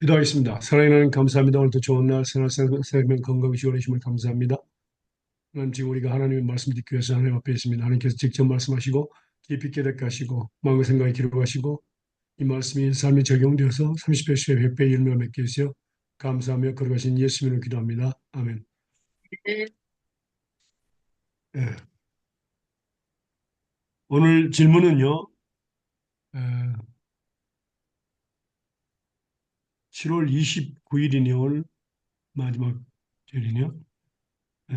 기도하겠습니다. 사랑하는 하나님 감사합니다. 오늘도 좋은 날 생명 건강 지원해 주심을 감사합니다. 하나님 지금 우리가 하나님의 말씀 듣기 위해서 하나님 앞에 있습니다. 하나님께서 직접 말씀하시고 깊이 깨닫게 하시고 마음의 생각에 기록하시고 이 말씀이 삶에 적용되어서 30배, 10배, 100배, 1명 맺게 해주세요. 감사하며 걸어가신 예수님으로 기도합니다. 아멘. 예. 오늘 질문은요. 7월 29일이네요. 오늘 마지막 절이네요. 예.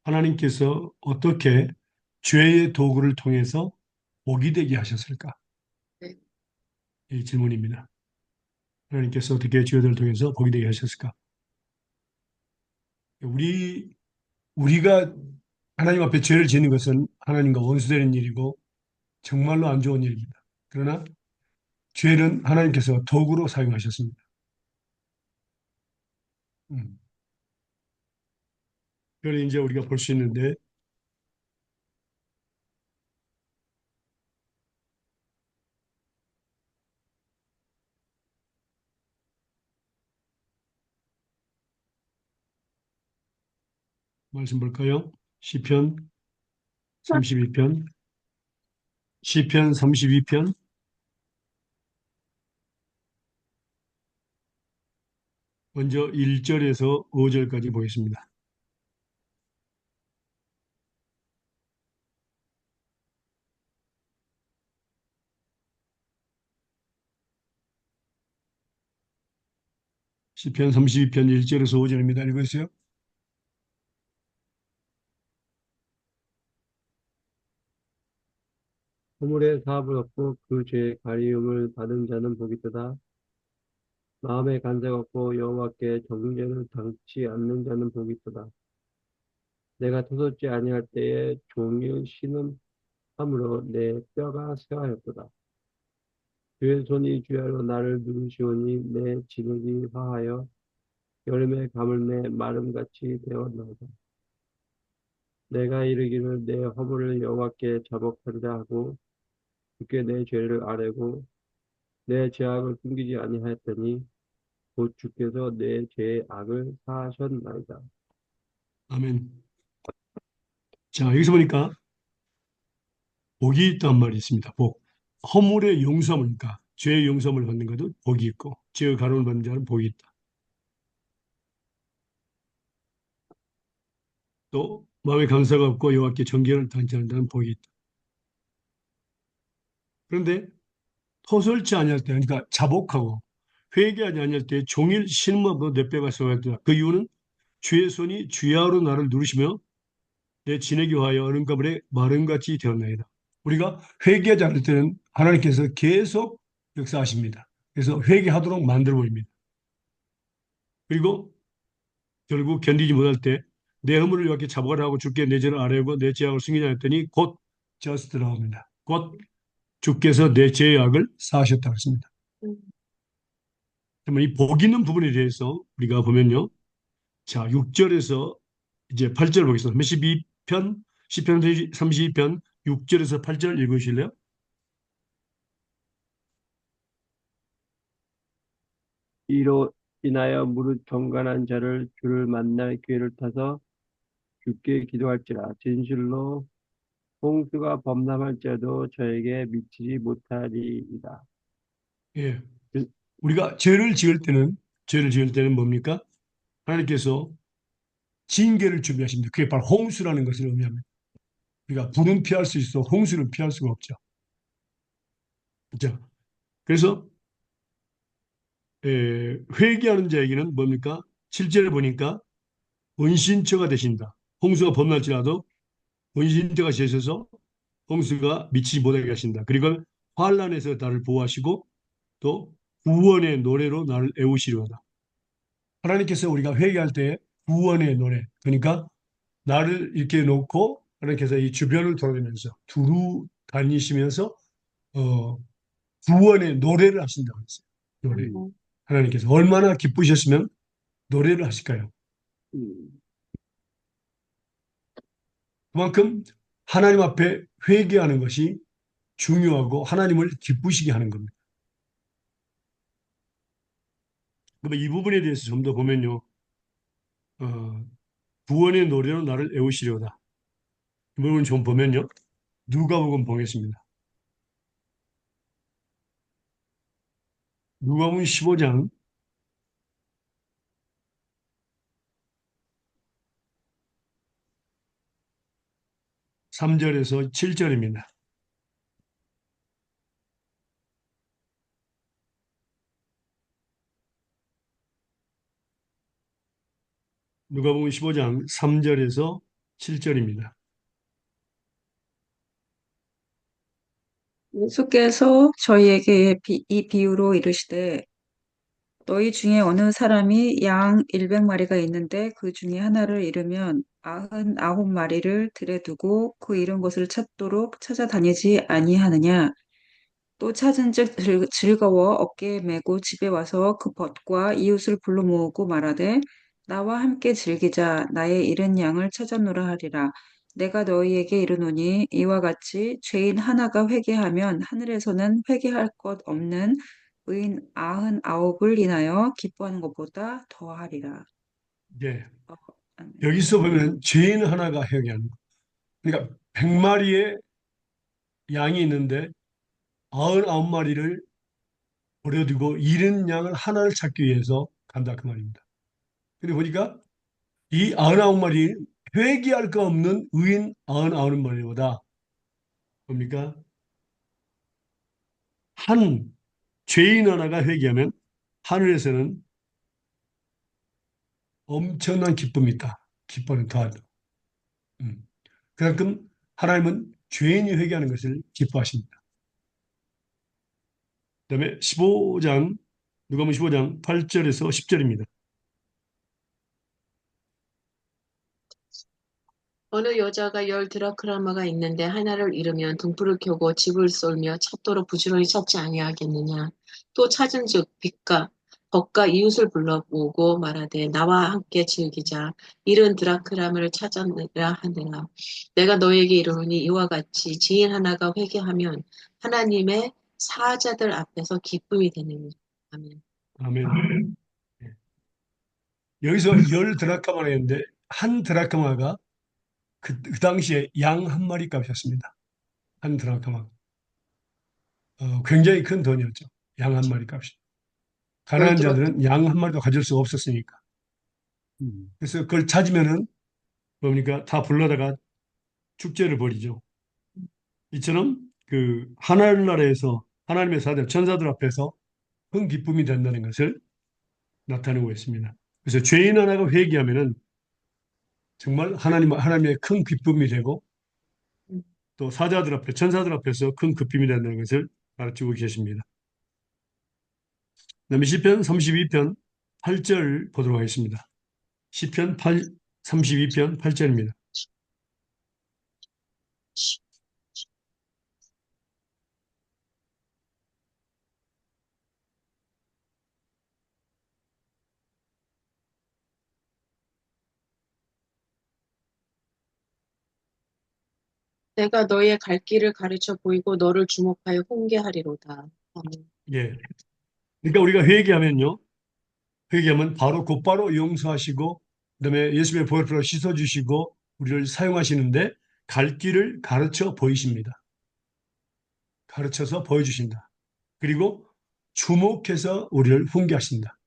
하나님께서 어떻게 죄의 도구를 통해서 복이 되게 하셨을까? 네. 이 질문입니다. 하나님께서 어떻게 죄들을 통해서 복이 되게 하셨을까? 우리, 우리가 하나님 앞에 죄를 짓는 것은 하나님과 원수되는 일이고 정말로 안 좋은 일입니다. 그러나 죄는 하나님께서 도구로 사용하셨습니다. 음. 그걸 이제 우리가 볼 수 있는데 말씀 볼까요? 시편 32편, 시편 32편, 먼저 1절에서 5절까지 보겠습니다. 시편 32편 1절에서 5절입니다. 읽으세요. 허물의 사함을 얻고 그 죄의 가리움을 받은 자는 복이 있도다. 마음에 간색 없고 여호와께 정죄를 당치 않는 자는 복이 있도다. 내가 토솟지 아니할 때에 종일 신음함으로 내 뼈가 쇠하였도다. 주의 손이 주야로 나를 누르시오니 내 진흙이 화하여 여름의 가물매 마름같이 되었나이다. 내가 이르기를 내 허물을 여호와께 자복하리라 하고 주께 내 죄를 아뢰고 내 죄악을 숨기지 아니하였더니 곧 주께서 내 죄의 악을 사하셨나이다. 아멘. 자, 여기서 보니까 복이 있단 말이 있습니다. 복. 허물의 용서물니까 죄의 용서물 받는 것도 복이 있고 죄의 가로를 받는 자는 복이 있다. 또 마음에 감사가 없고 여호와께 정결을 당치 않는 자는 복이 있다. 그런데 토설치 아니할 때, 그러니까 자복하고 회개하지 아니할 때 종일 신음하고 내 뼈가 쏘였다. 그 이유는 주의 손이 주야로 나를 누르시며 내 진액이 화하여 얼음가물에 마름같이 되었나이다. 우리가 회개하지 않을 때는 하나님께서 계속 역사하십니다. 그래서 회개하도록 만들어 버립니다. 그리고 결국 견디지 못할 때 내 허물을 이렇게 자복하라 하고 주께 내 죄를 아뢰고 내 죄악을 숨기지 않았더니 곧 저스트라고 합니다. 곧 주께서 내 죄의 악을 사하셨다고 했습니다. 그러면 이 복 있는 부분에 대해서 우리가 보면요. 자, 6절에서 이제 8절 보겠습니다. 32편, 시편 32편 6절에서 8절 읽으실래요? 이로 인하여 무릇 경건한 자를 주를 만날 기회를 타서 주께 기도할지라. 진실로 홍수가 범람할지라도 저에게 미치지 못하리이다. 예. 우리가 죄를 지을 때는 뭡니까? 하나님께서 징계를 준비하십니다. 그게 바로 홍수라는 것을 의미합니다. 우리가 불은 피할 수 있어 홍수는 피할 수가 없죠. 자, 그래서 회개하는 자에게는 뭡니까? 7절에 보니까 은신처가 되신다. 홍수가 범날지라도 은신처가 되셔서 홍수가 미치지 못하게 하신다. 그리고 환란에서 나를 보호하시고 또 구원의 노래로 나를 애우시려다. 하나님께서 우리가 회개할 때 구원의 노래, 그러니까 나를 이렇게 놓고 하나님께서 이 주변을 돌아다니면서 두루 다니시면서 어, 구원의 노래를 하신다고 했어요. 노래. 하나님께서 얼마나 기쁘셨으면 노래를 하실까요? 음, 그만큼 하나님 앞에 회개하는 것이 중요하고 하나님을 기쁘시게 하는 겁니다. 그러면 이 부분에 대해서 좀 더 보면요. 어, 구원의 노래로 나를 애우시려다. 이 부분 좀 보면요. 누가복음 보겠습니다. 누가복음 15장 3절에서 7절입니다. 누가복음 15장 3절에서 7절입니다. 예수께서 저희에게 이 비유로 이르시되 너희 중에 어느 사람이 양 100마리가 있는데 그 중에 하나를 잃으면 99마리를 들에 두고 그 잃은 것을 찾도록 찾아다니지 아니하느냐. 또 찾은즉 즐거워 어깨에 메고 집에 와서 그 벗과 이웃을 불러 모으고 말하되 나와 함께 즐기자 나의 잃은 양을 찾았노라 하리라. 내가 너희에게 이르노니 이와 같이 죄인 하나가 회개하면 하늘에서는 회개할 것 없는 의인 99을 인하여 기뻐하는 것보다 더하리라. 예. 어, 아멘. 여기서 보면 죄인 하나가 회개하는 거. 그러니까 100마리의 양이 있는데 99마리를 버려두고 잃은 양을 하나를 찾기 위해서 간다 그 말입니다. 근데 보니까 이 99마리 회개할 거 없는 의인 99마리보다 뭡니까? 한 죄인 하나가 회개하면 하늘에서는 엄청난 기쁨이 있다. 기뻐는 더하다. 음. 그만큼 하나님은 죄인이 회개하는 것을 기뻐하십니다. 그다음에 15장 누가복음 15장 8절에서 10절입니다. 어느 여자가 10드라크마가 있는데 하나를 잃으면 등불을 켜고 집을 쏠며 찾도록 부지런히 찾지 아니하겠느냐. 또 찾은즉 빛과 벗과 이웃을 불러 모으고 말하되 나와 함께 즐기자. 잃은 드라크마를 찾았느라 하느라. 내가 너에게 이르노니 이와 같이 지인 하나가 회개하면 하나님의 사자들 앞에서 기쁨이 되느니라. 아멘. 아멘. 예. 여기서 열 드라크마가 있는데 한 드라크마가 그 당시에 양 한 마리 값이었습니다. 한 드라크마. 굉장히 큰 돈이었죠. 양 한 마리 값이. 가난한 열드라 자들은 양 한 마리도 가질 수가 없었으니까. 그래서 그걸 찾으면은 뭡니까? 다 불러다가 축제를 벌이죠. 이처럼 그 하늘나라에서 하나님의 사자, 천사들 앞에서 큰 기쁨이 된다는 것을 나타내고 있습니다. 그래서 죄인 하나가 회개하면은 정말 하나님의 큰 기쁨이 되고 또 사자들 앞에, 천사들 앞에서 큰 기쁨이 된다는 것을 가르치고 계십니다. 그다음에 시편 32편 8절 보도록 하겠습니다. 시편 32편 8절입니다. 내가 너의 갈 길을 가르쳐 보이고 너를 주목하여 훈계하리로다. 아멘. 예. 그러니까 우리가 회개하면요. 회개하면 바로 곧바로 용서하시고 그다음에 예수님의 보혈로 씻어주시고 우리를 사용하시는데 갈 길을 가르쳐 보이십니다. 가르쳐서 보여주신다. 그리고 주목해서 우리를 훈계하신다.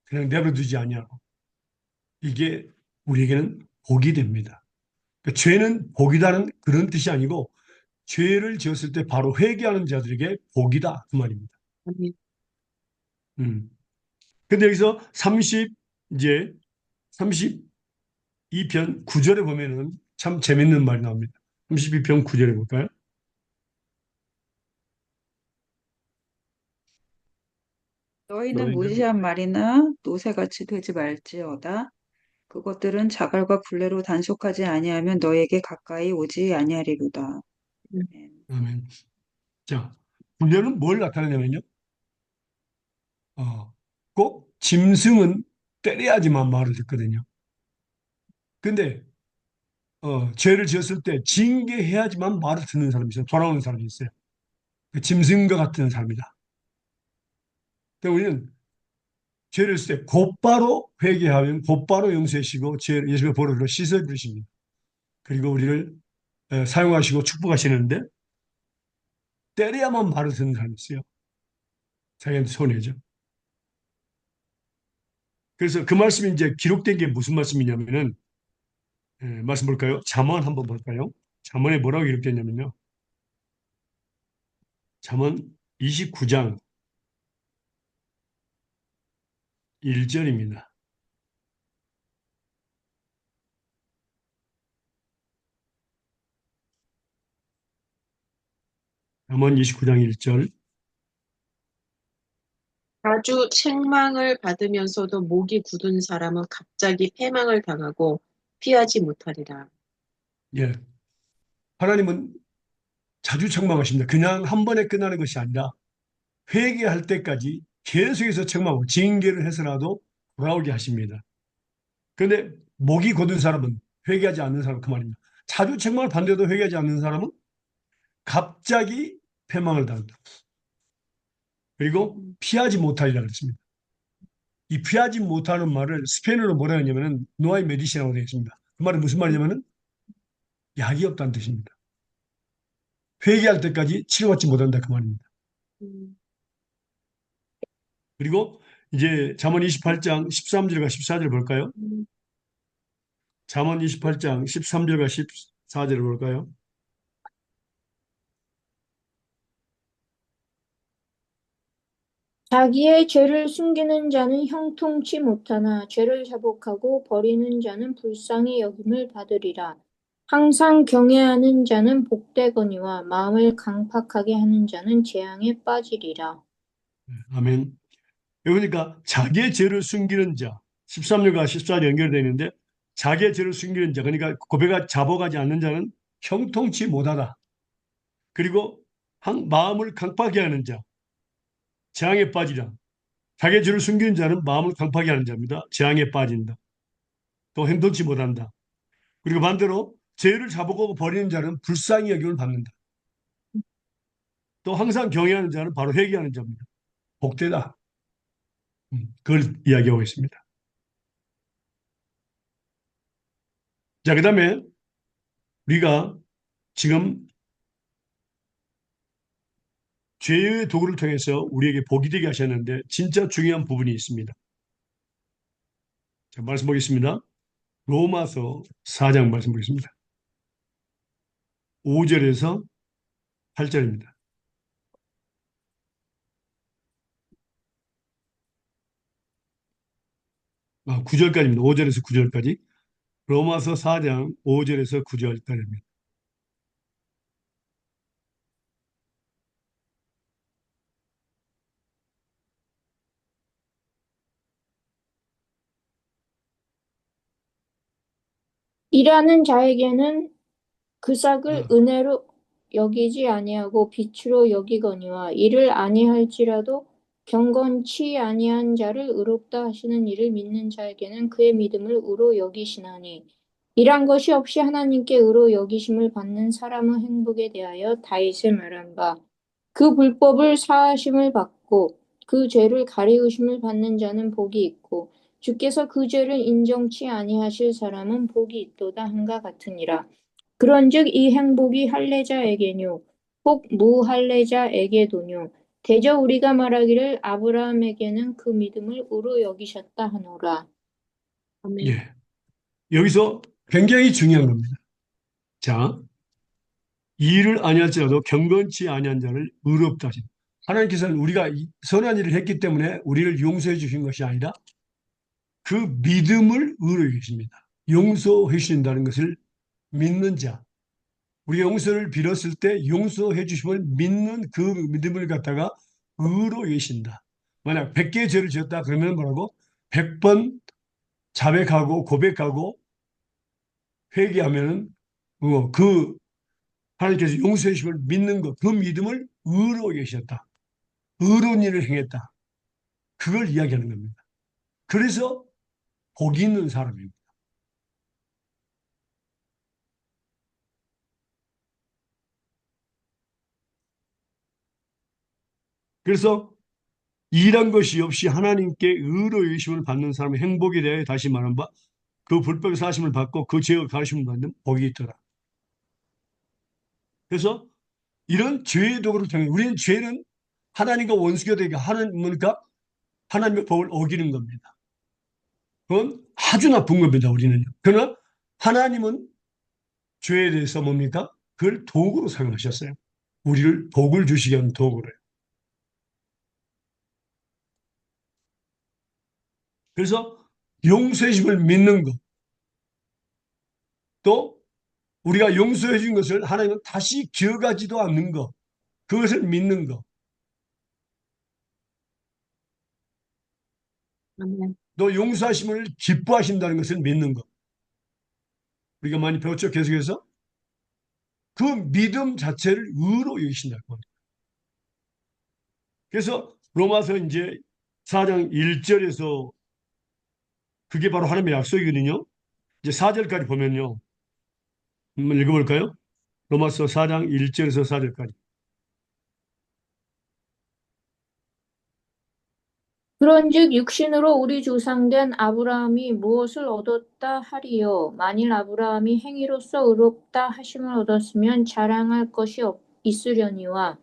그냥 내버려두지 아니하고 이게 우리에게는 복이 됩니다. 그러니까 죄는 복이다는 그런 뜻이 아니고 죄를 지었을 때 바로 회개하는 자들에게 복이다 그 말입니다. 아멘. 근데 여기서 이제 32편 9절에 보면은 참 재밌는 말이 나옵니다. 32편 9절에 볼까요? 너희는 너희는 무시한 말이나 노새같이 되지 말지어다. 그것들은 자갈과 굴레로 단속하지 아니하면 너에게 가까이 오지 아니하리로다. 아멘. 아멘. 자, 9절은 뭘 나타내냐면요. 어, 꼭 짐승은 때려야지만 말을 듣거든요. 근데 죄를 지었을 때 징계해야지만 말을 듣는 사람이 있어요. 돌아오는 사람이 있어요. 그 짐승과 같은 삶이다. 그러니까 우리는 죄를 했을 때 곧바로 회개하면 곧바로 용서하시고 예수님의 보혈로 씻어 주십니다. 그리고 우리를 사용하시고 축복하시는데 때려야만 말을 듣는 사람이 있어요. 자기한테 손해죠. 그래서 그 말씀이 이제 기록된 게 무슨 말씀이냐면은 말씀 볼까요? 잠언 한번 볼까요? 잠언에 뭐라고 기록됐냐면요. 잠언 29장 1절입니다. 잠언 29장 1절. 자주 책망을 받으면서도 목이 굳은 사람은 갑자기 패망을 당하고 피하지 못하리라. 예. 하나님은 자주 책망하십니다. 그냥 한 번에 끝나는 것이 아니라 회개할 때까지 계속해서 책망하고 징계를 해서라도 돌아오게 하십니다. 그런데 목이 곧은 사람은 회개하지 않는 사람 그 말입니다. 자주 책망을 받는데도 회개하지 않는 사람은 갑자기 패망을 당한다. 그리고 피하지 못하리라 그랬습니다. 이 피하지 못하는 말을 스페인어로 뭐라 하냐면은 노아이 메디시라고 되어 있습니다. 그 말은 무슨 말이냐면은 약이 없다는 뜻입니다. 회개할 때까지 치료받지 못한다 그 말입니다. 음, 그리고 이제 잠언 28장 13절과 14절 볼까요? 음. 잠언 28장 13절과 14절을 볼까요? 자기의 죄를 숨기는 자는 형통치 못하나 죄를 자복하고 버리는 자는 불쌍히 여김을 받으리라. 항상 경외하는 자는 복되거니와 마음을 강팍하게 하는 자는 재앙에 빠지리라. 아멘. 그러니까 자기의 죄를 숨기는 자 13절과 14절 연결되어 있는데 자기의 죄를 숨기는 자 그러니까 고백하 자복하지 않는 자는 형통치 못하다. 그리고 마음을 강팍하게 하는 자 재앙에 빠지라. 자기의 죄를 숨기는 자는 마음을 강팍하게 하는 자입니다. 재앙에 빠진다. 또 행동치 못한다. 그리고 반대로 죄를 자복하고 버리는 자는 불쌍히 여김을 받는다. 또 항상 경외하는 자는 바로 회개하는 자입니다. 복되다. 그걸 이야기하고 있습니다. 자, 그 다음에 우리가 지금 죄의 도구를 통해서 우리에게 복이 되게 하셨는데 진짜 중요한 부분이 있습니다. 자, 말씀 보겠습니다. 로마서 4장 말씀 보겠습니다. 5절에서 8절입니다. 9절까지입니다. 5절에서 9절까지. 로마서 4장 5절에서 9절까지입니다. 일하는 자에게는 그 삭을 자, 은혜로 여기지 아니하고 빛으로 여기거니와 이를 아니할지라도 경건치 아니한 자를 의롭다 하시는 이를 믿는 자에게는 그의 믿음을 의로 여기시나니 이란 것이 없이 하나님께 의로 여기심을 받는 사람의 행복에 대하여 다윗의 말한 바 그 불법을 사하심을 받고 그 죄를 가리우심을 받는 자는 복이 있고 주께서 그 죄를 인정치 아니하실 사람은 복이 있도다 한가 같으니라. 그런즉 이 행복이 할례자에게뇨 혹 무할례자에게도뇨 대저 우리가 말하기를 아브라함에게는 그 믿음을 의로 여기셨다 하노라. 아멘. 예. 여기서 굉장히 중요한 겁니다. 자, 이 일을 아니할지라도 경건치 아니한 자를 의롭다 하신. 하나님께서는 우리가 선한 일을 했기 때문에 우리를 용서해 주신 것이 아니라 그 믿음을 의로해 계십니다. 용서해 주신다는 것을 믿는 자. 우리가 용서를 빌었을 때 용서해 주심을 믿는 그 믿음을 갖다가 의로 여기신다. 만약 100개의 죄를 지었다 그러면 뭐라고? 100번 자백하고 고백하고 회개하면은 그 하나님께서 용서해 주심을 믿는 것, 그 믿음을 의로 여기셨다. 의로운 일을 행했다. 그걸 이야기하는 겁니다. 그래서 복이 있는 사람입니다. 그래서 일한 것이 없이 하나님께 의로 여기심을 받는 사람의 행복에 대해 다시 말한 바 그 불법의 사심을 받고 그 죄의 가르침을 받는 복이 있더라. 그래서 이런 죄의 도구를 통해 우리는 죄는 하나님과 원수가 되게 하는 뭡니까? 하나님의 법을 어기는 겁니다. 그건 아주 나쁜 겁니다. 우리는요. 그러나 하나님은 죄에 대해서 뭡니까? 그걸 도구로 사용하셨어요. 우리를 복을 주시게 하는 도구로요. 그래서 용서해 주심을 믿는 것, 또 우리가 용서해 준 것을 하나님은 다시 기억하지도 않는 것, 그것을 믿는 것, 아멘. 또 용서하심을 기뻐하신다는 것을 믿는 것. 우리가 많이 배웠죠. 계속해서 그 믿음 자체를 의로 여기신다는 겁니다. 그래서 로마서 이제 4장 1절에서 그게 바로 하나님의 약속이거든요. 이제 4절까지 보면요. 한번 읽어볼까요? 로마서 4장 1절에서 4절까지. 그런즉 육신으로 우리 조상된 아브라함이 무엇을 얻었다 하리요? 만일 아브라함이 행위로서 의롭다 하심을 얻었으면 자랑할 것이 있으려니와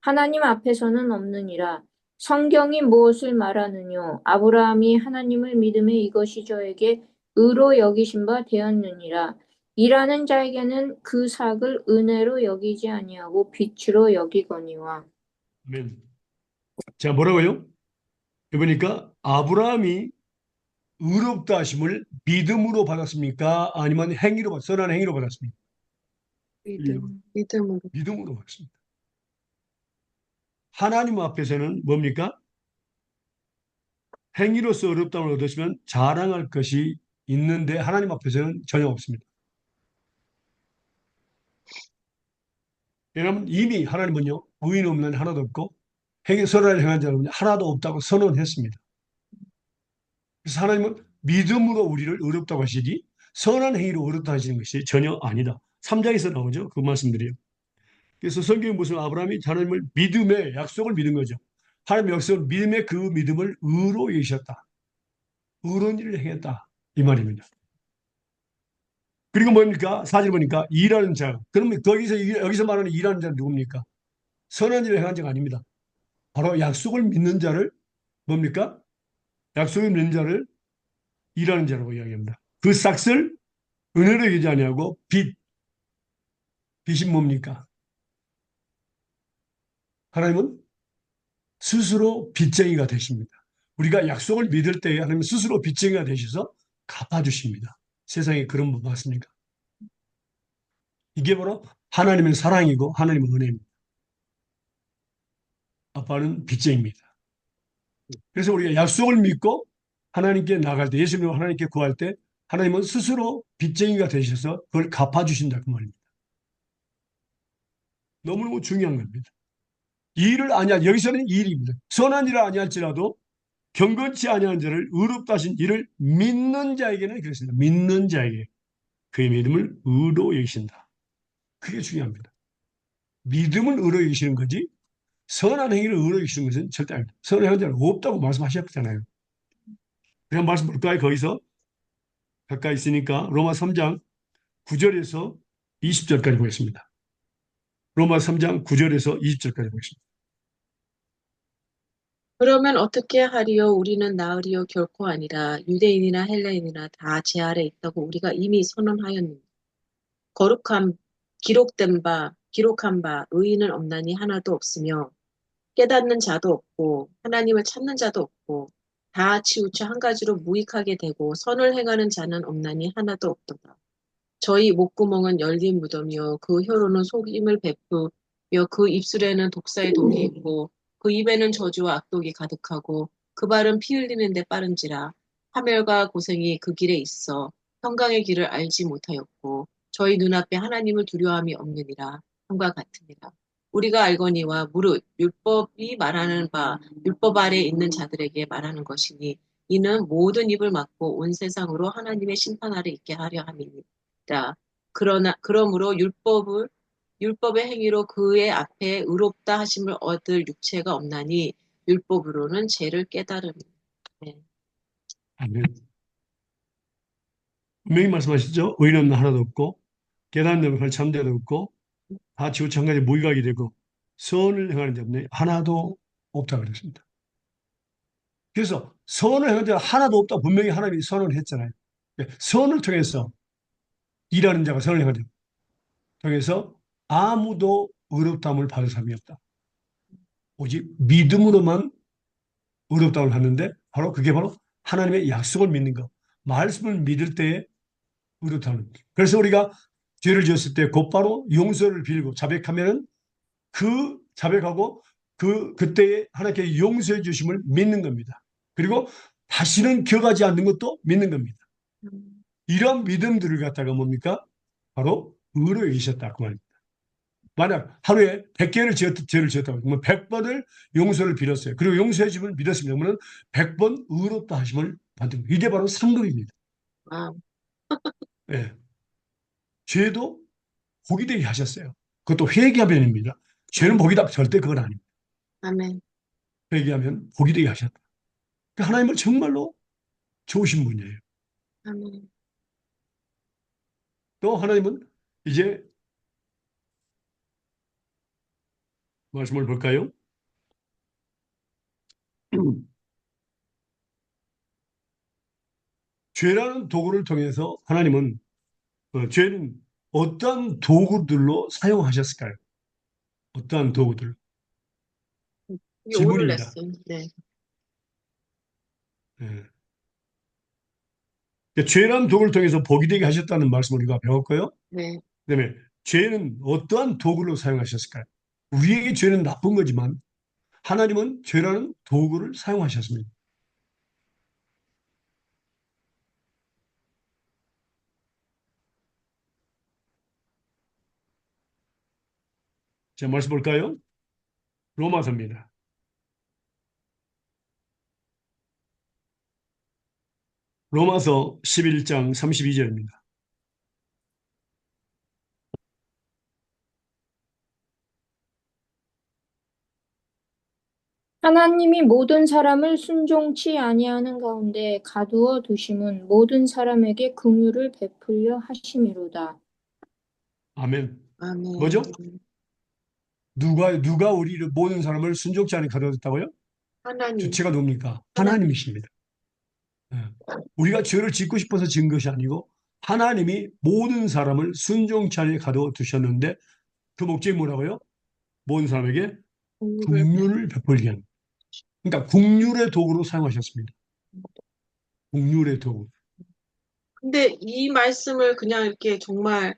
하나님 앞에서는 없느니라. 성경이 무엇을 말하느뇨? 아브라함이 하나님을 믿음에 이것이 저에게 의로 여기신 바 되었느니라. 일하는 자에게는 그 삭을 은혜로 여기지 아니하고 빛으로 여기거니와. 아멘. 자, 뭐라고요? 해보니까 아브라함이 의롭다 하심을 믿음으로 받았습니까? 아니면 선한 행위로 받았습니까? 믿음으로. 믿음으로 받았습니다. 하나님 앞에서는 뭡니까? 행위로서 의롭다함을 얻으시면 자랑할 것이 있는데 하나님 앞에서는 전혀 없습니다. 왜냐하면 이미 하나님은요, 의인 없는 하나도 없고 선을 행한 자는 하나도 없다고 선언했습니다. 그래서 하나님은 믿음으로 우리를 의롭다고 하시지 선한 행위로 의롭다 하시는 것이 전혀 아니다. 3장에서 나오죠. 그 말씀드려요. 그래서 성경에 무슨 아브라함이 하나님을 믿음의 약속을 믿은 거죠. 하나님의 약속을 믿음의 그 믿음을 의로 여기셨다. 의로운 일을 행했다. 이 말입니다. 그리고 뭡니까? 사절 보니까 일하는 자. 그러면 여기서 말하는 일하는 자는 누굽니까? 선한 일을 행한 자가 아닙니다. 바로 약속을 믿는 자를 뭡니까? 약속을 믿는 자를 일하는 자라고 이야기합니다. 그 삭슬 은혜로 여기지 아니하고 빛이 뭡니까? 하나님은 스스로 빚쟁이가 되십니다. 우리가 약속을 믿을 때에 하나님은 스스로 빚쟁이가 되셔서 갚아주십니다. 세상에 그런 분 맞습니까? 이게 바로 하나님의 사랑이고 하나님의 은혜입니다. 아빠는 빚쟁이입니다. 그래서 우리가 약속을 믿고 하나님께 나갈 때, 예수님을 하나님께 구할 때 하나님은 스스로 빚쟁이가 되셔서 그걸 갚아주신다 그 말입니다. 너무너무 중요한 겁니다. 일을 아니할 여기서는 일입니다. 선한 일을 아니할지라도 경건치 아니한 자를 의롭다 하신 이를 믿는 자에게는 그렇습니다. 믿는 자에게 그의 믿음을 의로 여기신다. 그게 중요합니다. 믿음을 의로 여기시는 거지 선한 행위를 의로 여기시는 것은 절대 아닙니다. 선한 행한 자는 없다고 말씀하셨잖아요. 그냥 말씀 볼까요? 거기서 가까이 있으니까 로마 3장 9절에서 20절까지 보겠습니다. 로마 3장 9절에서 20절까지 보겠습니다. 그러면 어떻게 하리요? 우리는 나으리요? 결코 아니라 유대인이나 헬라인이나 다 제 아래 있다고 우리가 이미 선언하였느니 거룩함 기록한 바 의인은 없나니 하나도 없으며 깨닫는 자도 없고 하나님을 찾는 자도 없고 다 치우쳐 한 가지로 무익하게 되고 선을 행하는 자는 없나니 하나도 없도다. 저희 목구멍은 열린 무덤이요 그 혀로는 속임을 베푸며 그 입술에는 독사의 독이 있고 그 입에는 저주와 악독이 가득하고 그 발은 피 흘리는 데 빠른지라 파멸과 고생이 그 길에 있어 평강의 길을 알지 못하였고 저희 눈앞에 하나님을 두려움이 없느니라 함과 같으니라. 우리가 알거니와 무릇 율법이 말하는 바 율법 아래 있는 자들에게 말하는 것이니 이는 모든 입을 막고 온 세상으로 하나님의 심판 아래 있게 하려 함이니 그러므로 율법의 행위로 그의 앞에 의롭다 하심을 얻을 육체가 없나니 율법으로는 죄를 깨달음. 네. 아멘. 분명히 말씀하시죠. 의인은 하나도 없고 깨닫는 할 참되도 없고 다 지구창간에 무기각이 되고 선을 행하는 자 없네 하나도 없다 그랬습니다. 그래서 선을 행하는 자 하나도 없다 분명히 하나님이 선을 했잖아요. 선을 통해서 일하는 자가 선을 행하는 자 통해서 아무도 의롭다함을 받을 사람이 없다. 오직 믿음으로만 의롭다함을 받는데 바로 그게 바로 하나님의 약속을 믿는 것. 말씀을 믿을 때에 의롭다함을. 그래서 우리가 죄를 지었을 때 곧바로 용서를 빌고 자백하면은 그 자백하고 그때에 하나님께 용서해 주심을 믿는 겁니다. 그리고 다시는 기억하지 않는 것도 믿는 겁니다. 음, 이런 믿음들을 갖다가 뭡니까? 바로 의로 여기셨다 그 말입니다. 만약 하루에 100개를 죄를 지었다고 그러면 100번을 용서를 빌었어요. 그리고 용서해 주심을 믿었습니다. 그러면 100번 의롭다 하심을 받는 거예요. 이게 바로 상급입니다. 아, 예. 죄도 복이 되게 하셨어요. 그것도 회개하면입니다. 죄는 아멘. 복이다. 절대 그건 아닙니다. 아멘. 회개하면 복이 되게 하셨다. 그러니까 하나님은 정말로 좋으신 분이에요. 아멘. 또 하나님은 이제 말씀을 볼까요? 죄라는 도구를 통해서 하나님은 죄는 어떠한 도구들로 사용하셨을까요? 어떠한 도구들? 이게 오늘 질문입니다. 레슨. 네. 예. 그러니까 죄라는 도구를 통해서 복이 되게 하셨다는 말씀을 우리가 배웠고요. 네. 그다음에 죄는 어떠한 도구로 사용하셨을까요? 우리에게 죄는 나쁜 거지만 하나님은 죄라는 도구를 사용하셨습니다. 자, 말씀 볼까요? 로마서입니다. 로마서 11장 32절입니다. 하나님이 모든 사람을 순종치 아니하는 가운데 가두어 두심은 모든 사람에게 긍휼을 베풀려 하심이로다. 아멘. 아멘. 뭐죠? 누가 우리를 모든 사람을 순종치 않게 가둬뒀다고요? 하나님. 주체가 누굽니까? 하나님. 하나님이십니다. 예. 우리가 죄를 짓고 싶어서 지은 것이 아니고 하나님이 모든 사람을 순종치 않게 가둬두셨는데 그 목적이 뭐라고요? 모든 사람에게 공유를 긍휼을 베풀게 하는. 그러니까 긍휼의 도구로 사용하셨습니다. 긍휼의 도구. 근데 이 말씀을 그냥 이렇게 정말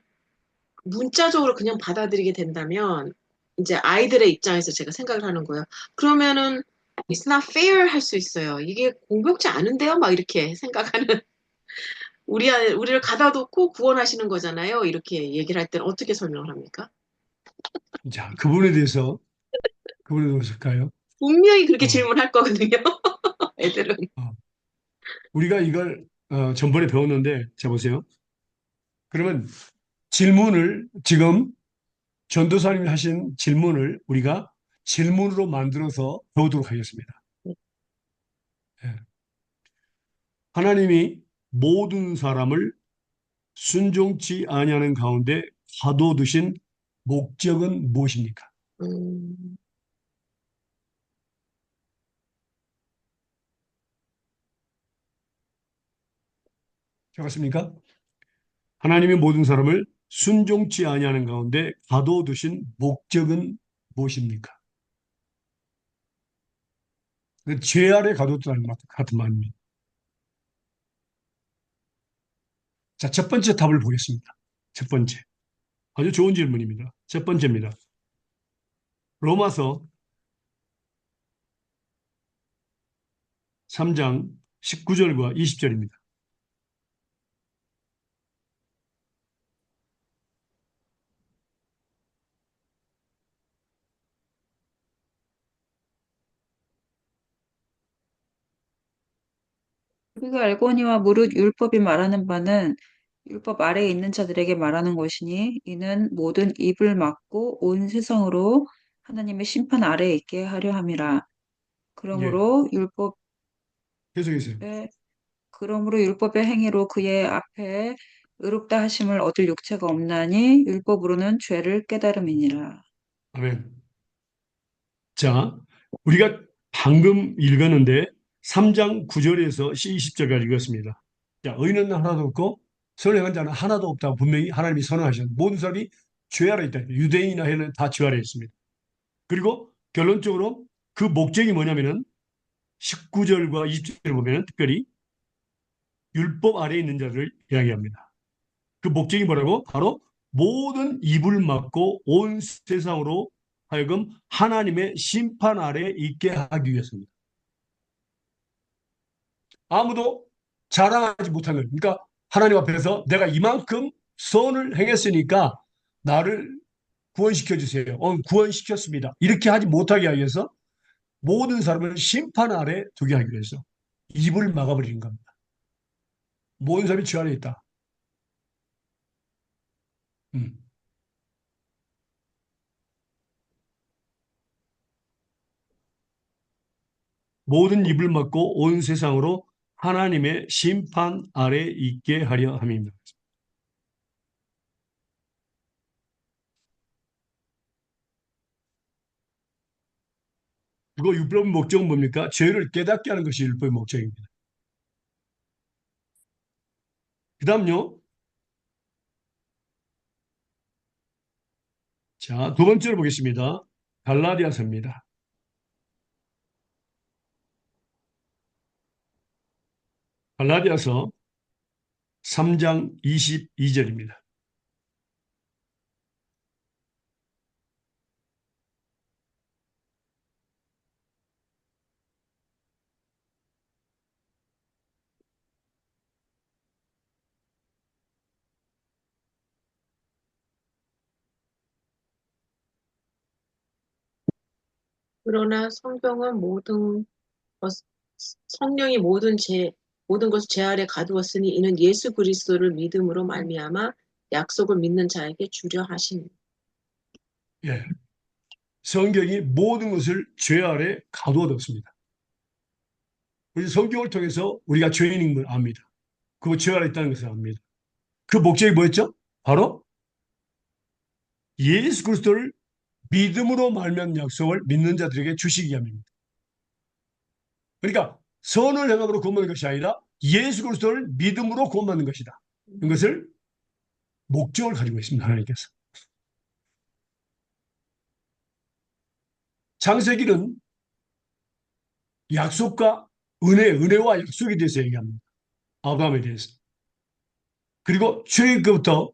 문자적으로 그냥 받아들이게 된다면 이제 아이들의 입장에서 제가 생각을 하는 거예요. 그러면은 It's not fair 할 수 있어요. 이게 공평치 않은데요? 막 이렇게 생각하는 우리를 가다놓고 구원하시는 거잖아요. 이렇게 얘기를 할 때는 어떻게 설명을 합니까? 자, 그분에 대해서 할까요? 분명히 그렇게 어, 질문할 거거든요. 애들은. 어. 우리가 이걸 전번에 배웠는데, 자 보세요. 그러면 질문을 지금 전도사님이 하신 질문을 우리가 질문으로 만들어서 배우도록 하겠습니다. 예. 하나님이 모든 사람을 순종치 아니하는 가운데 가둬두신 목적은 무엇입니까? 음, 적었습니까? 하나님이 모든 사람을 순종치 아니하는 가운데 가둬두신 목적은 무엇입니까? 죄 아래 가둬두다는 것 같은 말입니다. 자, 첫 번째 답을 보겠습니다. 첫 번째. 아주 좋은 질문입니다. 첫 번째입니다. 로마서 3장 19절과 20절입니다. 우리가 알거니와 무릇 율법이 말하는 바는 율법 아래에 있는 자들에게 말하는 것이니 이는 모든 입을 막고 온 세상으로 하나님의 심판 아래에 있게 하려 함이라. 예, 그러므로 율법의 계속해서요. 그러므로 율법의 행위로 그의 앞에 의롭다 하심을 얻을 육체가 없나니 율법으로는 죄를 깨달음이니라. 아멘. 자, 우리가 방금 읽었는데 3장 9절에서 20절까지 읽었습니다. 자, 의인은 하나도 없고 선행한 자는 하나도 없다고 분명히 하나님이 선언하셨습니다. 모든 사람이 죄 아래 있다. 유대인이나 헬은 다 죄 아래 있습니다. 그리고 결론적으로 그 목적이 뭐냐면은 19절과 20절을 보면은 특별히 율법 아래에 있는 자를 이야기합니다. 그 목적이 뭐라고? 바로 모든 입을 막고 온 세상으로 하여금 하나님의 심판 아래 있게 하기 위해서입니다. 아무도 자랑하지 못한 거예요. 그러니까 하나님 앞에서 내가 이만큼 선을 행했으니까 나를 구원시켜 주세요. 구원시켰습니다. 이렇게 하지 못하게 하기 위해서 모든 사람을 심판 아래 두게 하기 위해서 입을 막아버리는 겁니다. 모든 사람이 죄 안에 있다. 음. 모든 입을 막고 온 세상으로 하나님의 심판 아래 있게 하려 함입니다. 그리고 율법의 목적은 뭡니까? 죄를 깨닫게 하는 것이 율법의 목적입니다. 그 다음요. 자, 두 번째로 보겠습니다. 갈라디아서입니다. 갈라디아서 3장 22절입니다. 그러나 성경은 것- 성령이 모든 것을 제 아래 가두었으니 이는 예수 그리스도를 믿음으로 말미암아 약속을 믿는 자에게 주려 하시니. 예. 성경이 모든 것을 죄 아래 가두어뒀습니다. 우리 성경을 통해서 우리가 죄인인 걸 압니다. 그거 죄 아래 있다는 것을 압니다. 그 목적이 뭐였죠? 바로 예수 그리스도를 믿음으로 말미암은 약속을 믿는 자들에게 주시기 위함입니다. 그러니까 선을 행함으로 구원받는 것이 아니라 예수 그리스도를 믿음으로 구원받는 것이다. 이것을 목적을 가지고 있습니다. 하나님께서. 창세기는 약속과 은혜와 약속에 대해서 얘기합니다. 아브라함에 대해서. 그리고 출애굽부터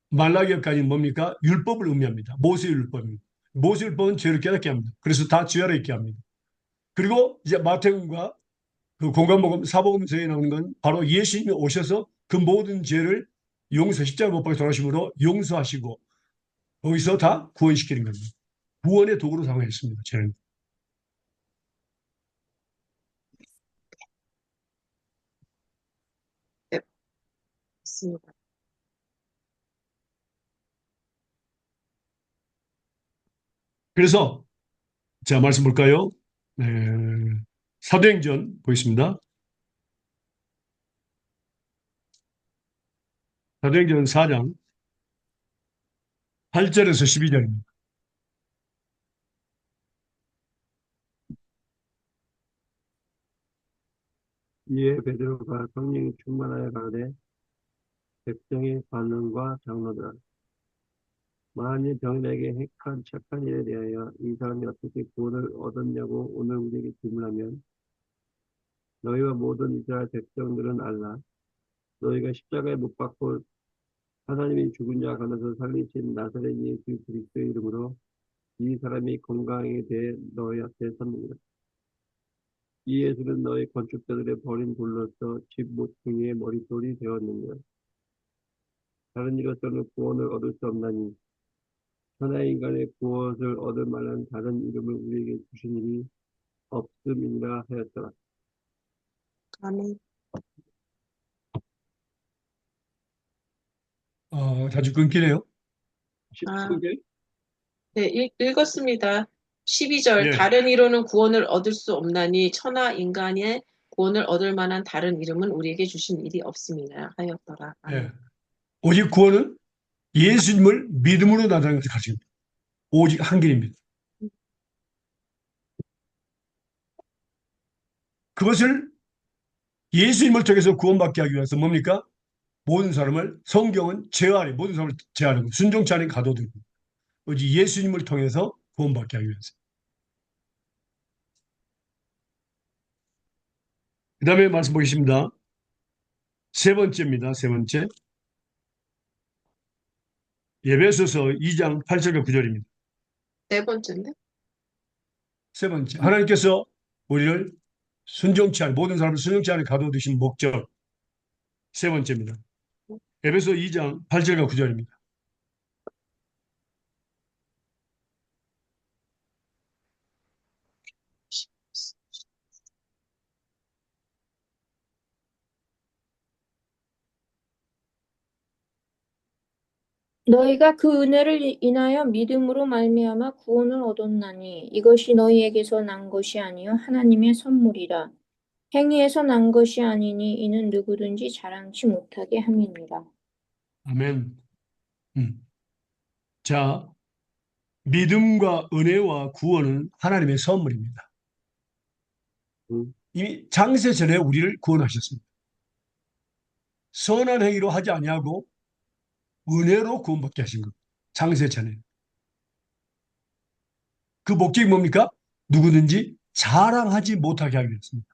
말라기까지는 뭡니까? 율법을 의미합니다. 모세율법입니다. 모세율법은 죄를 깨닫게 합니다. 그래서 다 죄 아래 있게 합니다. 그리고 이제 마태복음과 그 공간복음, 사복음서에 나오는 건 바로 예수님이 오셔서 그 모든 죄를 십자가 못 박혀 돌아가심으로 용서하시고 거기서 다 구원시키는 겁니다. 구원의 도구로 사용했습니다. 죄는. 네, 맞습니다. 그래서 자 말씀 볼까요? 네, 사도행전 보겠습니다. 사도행전 4장 8절에서 12절입니다. 이에 베드로가 성령이 충만하여 가되 백성의 반응과 장로들아 만일 병인에게 행한 착한 일에 대하여 이 사람이 어떻게 구원을 얻었냐고 오늘 우리에게 질문하면 너희와 모든 이스라엘 백성들은 알라. 너희가 십자가에 못 박고 하나님이 죽은 자 가운데서 살리신 나사렛 예수 그리스도의 이름으로 이 사람이 건강하게 돼 너희 앞에 섰느니라. 이 예수는 너희 건축자들의 버린 돌로서 집 모퉁이의 머릿돌이 되었느니라. 다른 이로서는 구원을 얻을 수 없나니 천하 인간의 구원을 얻을 만한 다른 이름을 우리에게 주신 일이 없음이니라 하였더라. 아멘. 자주 끊기네요. 아, 13절? 네, 읽었습니다. 12절 예, 다른 이로는 구원을 얻을 수 없나니 천하 인간의 구원을 얻을 만한 다른 이름은 우리에게 주신 일이 없음이라 하였더라. 아멘. 예. 오직 구원은 예수님을 믿음으로 나타나는 것을 가르칩니다. 오직 한 길입니다. 그것을 예수님을 통해서 구원받게 하기 위해서 뭡니까? 모든 사람을 성경은 제한해 모든 사람을 제한하고 순종치 않은 가도되고 오직 예수님을 통해서 구원받게 하기 위해서. 그 다음에 말씀 보겠습니다. 세 번째입니다. 세 번째. 에베소서 2장 8절과 9절입니다. 네 번째인데? 세 번째. 하나님께서 우리를 순종치 않은 모든 사람을 순종치 않은 가둬두신 목적. 세 번째입니다. 에베소 2장 8절과 9절입니다. 너희가 그 은혜를 인하여 믿음으로 말미암아 구원을 얻었나니 이것이 너희에게서 난 것이 아니요 하나님의 선물이라. 행위에서 난 것이 아니니 이는 누구든지 자랑치 못하게 함이니라. 아멘. 자, 믿음과 은혜와 구원은 하나님의 선물입니다. 음, 이미 장세 전에 우리를 구원하셨습니다. 선한 행위로 하지 아니하고 은혜로 구원받게 하신 것. 장세 전에. 그 목적이 뭡니까? 누구든지 자랑하지 못하게 하기 위해서입니다.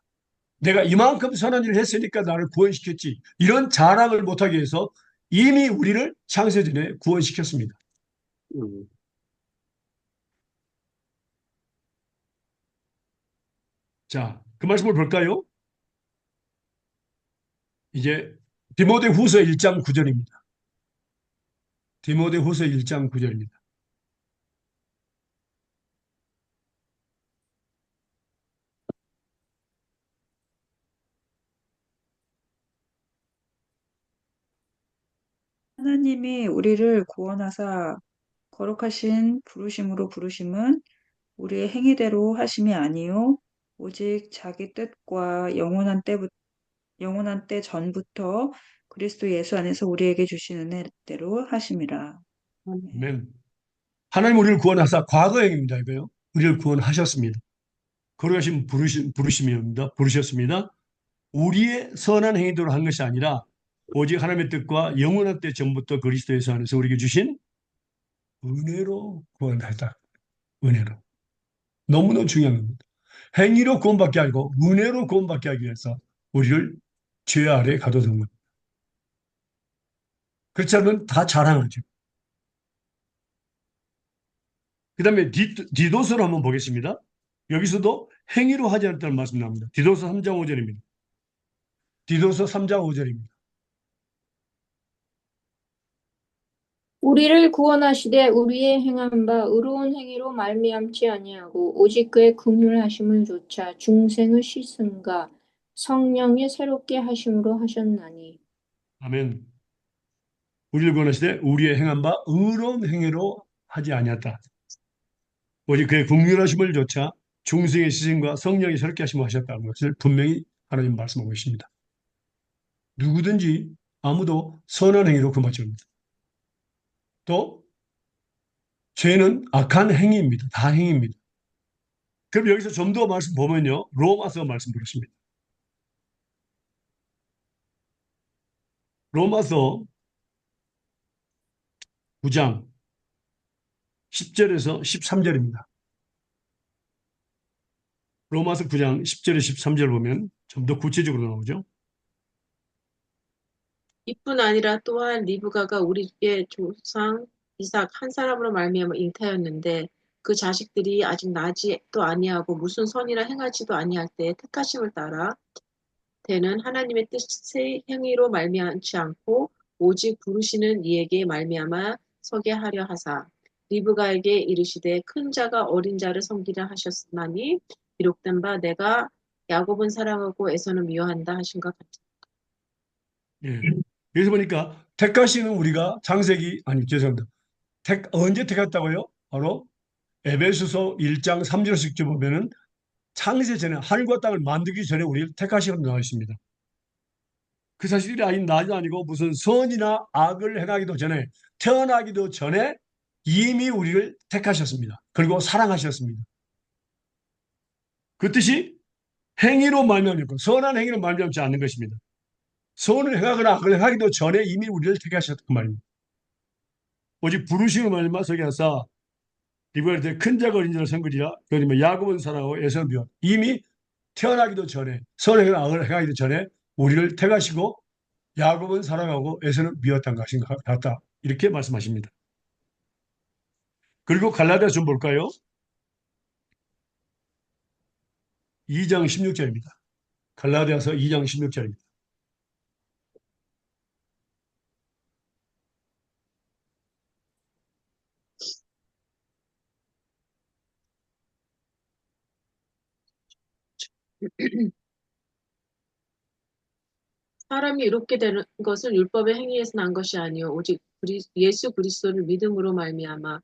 내가 이만큼 선한 일을 했으니까 나를 구원시켰지. 이런 자랑을 못하게 해서 이미 우리를 창세 전에 구원시켰습니다. 음, 자, 그 말씀을 볼까요? 이제 디모데후서 1장 9절입니다. 디모데후서 1장 9절입니다. 하나님이 우리를 구원하사 거룩하신 부르심으로 부르심은 우리의 행위대로 하심이 아니요 오직 자기 뜻과 영원한 때 전부터 그리스도 예수 안에서 우리에게 주신 은혜대로 하심이라. 아멘. 아멘. 하나님 우리를 구원하사 과거형입니다. 이거요. 우리를 구원하셨습니다. 거룩하신 부르심입니다. 부르셨습니다. 우리의 선한 행위대로 한 것이 아니라 오직 하나님의 뜻과 영원한 때 전부터 그리스도 예수 안에서 우리에게 주신 은혜로 구원하다. 은혜로. 너무너무 중요한 겁니다. 행위로 구원받게 하고 은혜로 구원받게 하기 위해서 우리를 죄 아래 가둬둔 겁니다. 그렇지 않으면 다 자랑하죠. 그 다음에 디도서를 한번 보겠습니다. 여기서도 행위로 하지 않았다는 말씀 나옵니다. 디도서 3장 5절입니다. 디도서 3장 5절입니다. 우리를 구원하시되 우리의 행한 바 의로운 행위로 말미암지 아니하고 오직 그의 긍휼하심을 조차 중생의 씻음과 성령의 새롭게 하심으로 하셨나니. 아멘. 우리를 구원하시되 우리의 행한 바 의로운 행위로 하지 아니었다. 오직 그의 긍휼하심을 조차 중생의 시선과 성령이 새롭게 하심을 하셨다는 것을 분명히 하나님 말씀하고 있습니다. 누구든지 아무도 선한 행위로 구원받지 못합니다. 또 죄는 악한 행위입니다. 다 행위입니다. 그럼 여기서 좀 더 말씀 보면요. 로마서 말씀 보겠습니다. 로마서 9장 10절에서 13절입니다. 로마서 9장 10절에 13절 보면 좀 더 구체적으로 나오죠. 이뿐 아니라 또한 리브가가 우리의 조상 이삭 한 사람으로 말미암아 잉타였는데 그 자식들이 아직 나지도 아니하고 무슨 선이라 행하지도 아니할 때 택하심을 따라 되는 하나님의 뜻의 행위로 말미암지 않고 오직 부르시는 이에게 말미암아 서게 하려 하사 리브가에게 이르시되 큰 자가 어린 자를 섬기라 하셨나니 기록된 바 내가 야곱은 사랑하고 에서는 미워한다 하신 것 같다. 예. 여기서 보니까 택하시는 우리가 창세기 아니 죄송합니다. 언제 택했다고요? 바로 에베소서 1장 3절에서 보면은 창세 전에 하늘과 땅을 만들기 전에 우리를 택하시고 나와 있습니다. 그 사실이 아니고 무슨 선이나 악을 행하기도 전에 태어나기도 전에 이미 우리를 택하셨습니다. 그리고 사랑하셨습니다. 그 뜻이 행위로 말미암고 선한 행위로 말미암지 않는 것입니다. 선을 행하거나 악을 행하기도 전에 이미 우리를 택하셨단 말입니다. 오직 부르심을 말미암아 서게 하사 이번에 큰 자가 어린 자를 선거리라 그러면 야곱은 사랑하고 에서는 미워 이미 태어나기도 전에 선을 행하거나 악을 행하기도 전에 우리를 택하시고 야곱은 사랑하고 에서는 미웠던 것인 것 같다. 이렇게 말씀하십니다. 그리고 갈라디아 좀 볼까요? 2장 16절입니다. 갈라디아서 2장 16절입니다. 사람이 이롭게 되는 것은 율법의 행위에서 난 것이 아니요 오직 예수 그리스도를 믿음으로 말미암아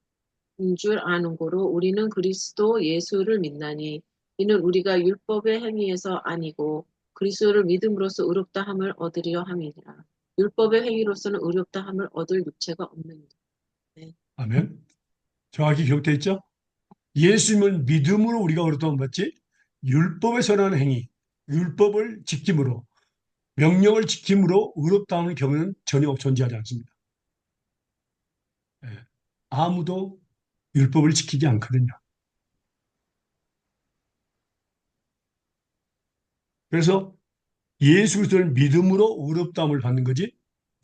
줄 아는 고로 우리는 그리스도 예수를 믿나니 이는 우리가 율법의 행위에서 아니고 그리스도를 믿음으로써 의롭다 함을 얻으려 함이니라. 율법의 행위로서는 의롭다 함을 얻을 육체가 없느니라. 네. 아멘. 정확히 기록되어 있죠? 예수님을 믿음으로 우리가 의롭다함을 받지 율법에 선한 행위, 율법을 지킴으로 명령을 지킴으로 의롭다함의 경우는 전혀 존재하지 않습니다. 예. 아무도 율법을 지키지 않거든요. 그래서 예수 그리스도를 믿음으로 의롭다함을 받는 거지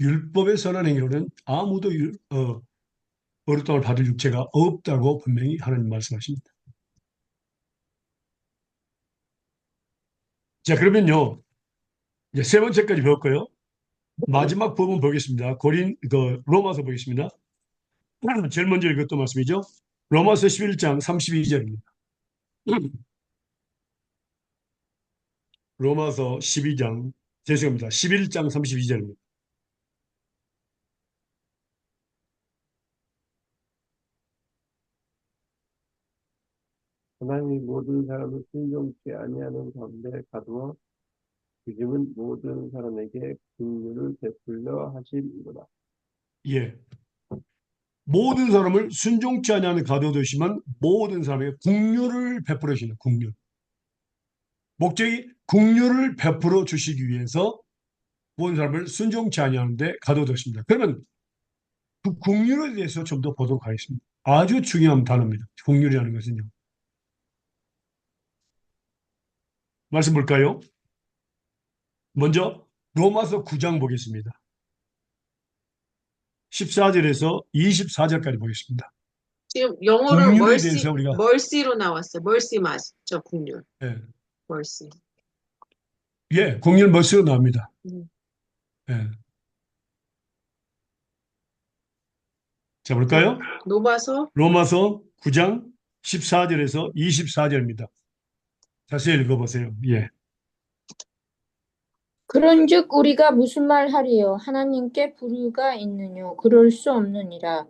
율법의 선한 행위로는 아무도 의롭다함을 받을 육체가 없다고 분명히 하나님 말씀하십니다. 자, 그러면요. 이제 세 번째까지 배웠고요. 마지막 부분 보겠습니다. 로마서 보겠습니다. 제일 먼저 읽었던 말씀이죠. 로마서 11장 32절입니다. 로마서 12장, 죄송합니다. 11장 32절입니다. 하나님이 모든 사람을 순종치 아니하는 가운데 가두어 지금은 모든 사람에게 긍휼을 베풀려 하심이로다. 예. 모든 사람을 순종치 아니하는 가둬두시면 모든 사람에게 긍휼을 베풀어 주시는 긍휼. 목적이 긍휼을 베풀어 주시기 위해서 모든 사람을 순종치 아니하는데 가둬두십니다. 그러면 그 긍휼에 대해서 좀 더 보도록 하겠습니다. 아주 중요한 단어입니다. 긍휼이라는 것은요. 말씀 볼까요? 먼저 로마서 9장 보겠습니다. 14절에서 24절까지 보겠습니다. 지금 영어로 긍휼에 대해서 우리가 mercy로 나왔어요. mercy 맞죠, 국률. 예, mercy. 긍휼 멋으로 나옵니다. 예. 자, 볼까요? 로마서 9장 14절에서 24절입니다. 자세히 읽어보세요. 예. 그런즉 우리가 무슨 말 하리요? 하나님께 불의가 있느뇨? 그럴 수 없느니라.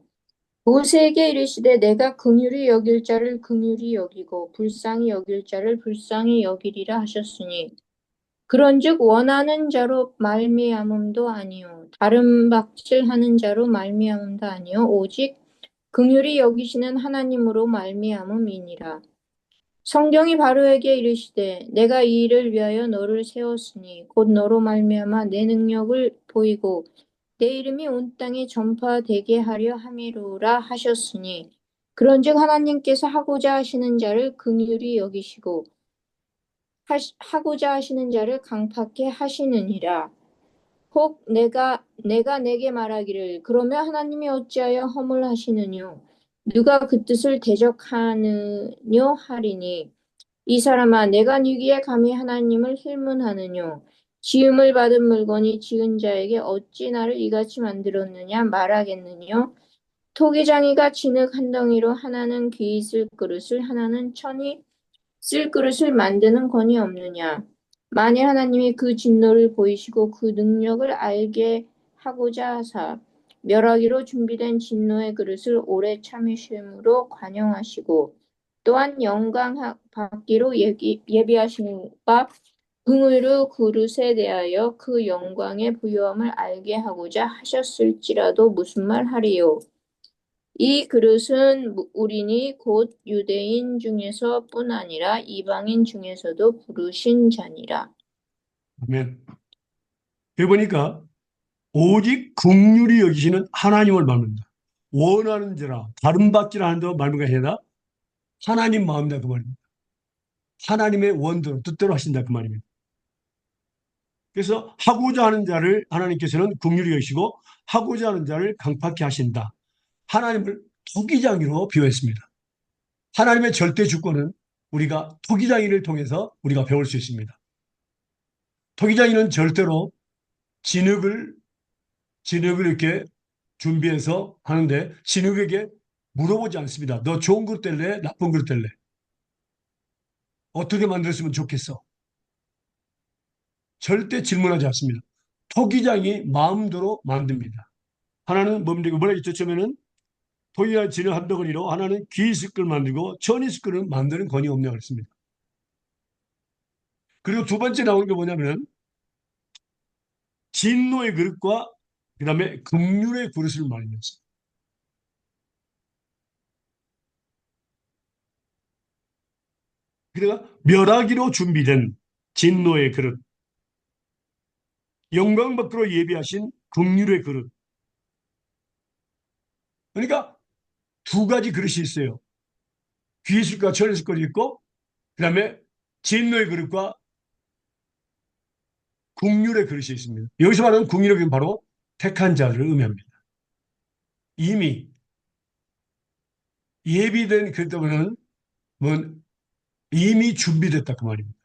모세에게 이르시되 내가 긍휼히 여길 자를 긍휼히 여기고 불쌍히 여길 자를 불쌍히 여기리라 하셨으니 그런즉 원하는 자로 말미암음도 아니요 다른 박질하는 자로 말미암음도 아니요 오직 긍휼히 여기시는 하나님으로 말미암음이니라. 성경이 바로에게 이르시되 내가 이 일을 위하여 너를 세웠으니 곧 너로 말미암아 내 능력을 보이고 내 이름이 온 땅에 전파되게 하려 함이로라 하셨으니 그런즉 하나님께서 하고자 하시는 자를 긍휼히 여기시고 하고자 하시는 자를 강팍해 하시느니라. 혹 내가 내게 말하기를 그러면 하나님이 어찌하여 허물 하시느뇨 누가 그 뜻을 대적하느뇨 하리니 이 사람아 내가 누기에 감히 하나님을 힐문하느뇨 지음을 받은 물건이 지은 자에게 어찌 나를 이같이 만들었느냐 말하겠느뇨 토기장이가 진흙 한 덩이로 하나는 귀 쓸 그릇을 하나는 천이 쓸 그릇을 만드는 권이 없느냐 만일 하나님이 그 진노를 보이시고 그 능력을 알게 하고자 하사 멸하기로 준비된 진노의 그릇을 오래 참으심으로 관용하시고 또한 영광 받기로 예비하신 바 긍휼의 그릇에 대하여 그 영광의 부요함을 알게 하고자 하셨을지라도 무슨 말 하리요. 이 그릇은 우리니 곧 유대인 중에서뿐 아니라 이방인 중에서도 부르신 자니라. 아멘. 여기 보니까 오직 긍휼히 여기시는 하나님을 말합니다. 원하는 자라 다른 받지라 하는 데 말문가 아니라 하나님 마음이다 그 말입니다. 하나님의 원대로 뜻대로 하신다 그 말입니다. 그래서 하고자 하는 자를 하나님께서는 긍휼히 여기시고 하고자 하는 자를 강팍히 하신다. 하나님을 토기장이로 비유했습니다. 하나님의 절대 주권은 우리가 토기장이를 통해서 우리가 배울 수 있습니다. 토기장이는 절대로 진흙을 이렇게 준비해서 하는데 진흙에게 물어보지 않습니다. 너 좋은 그릇 뗄래? 나쁜 그릇 뗄래? 어떻게 만들었으면 좋겠어? 절대 질문하지 않습니다. 토기장이 마음대로 만듭니다. 하나는 뭡니까? 뭐라 했죠? 처음에는 토기가 지는 한 덩어리로 하나는 귀 있을 걸 만들고 천 있을 걸 만드는 권위 없냐고 그랬습니다. 그리고 두 번째 나오는 게 뭐냐면 진노의 그릇과 그 다음에 긍휼의 그릇을 말하면서 그러니까 멸하기로 준비된 진노의 그릇, 영광 밖으로 예비하신 긍휼의 그릇. 그러니까 두 가지 그릇이 있어요. 귀 있을 것, 천 있을 것 있고 그 다음에 진노의 그릇과 긍휼의 그릇이 있습니다. 여기서 말하는 긍휼의 그릇은 바로 택한 자를 의미합니다. 이미 예비된 그릇은 이미 준비됐다 그 말입니다.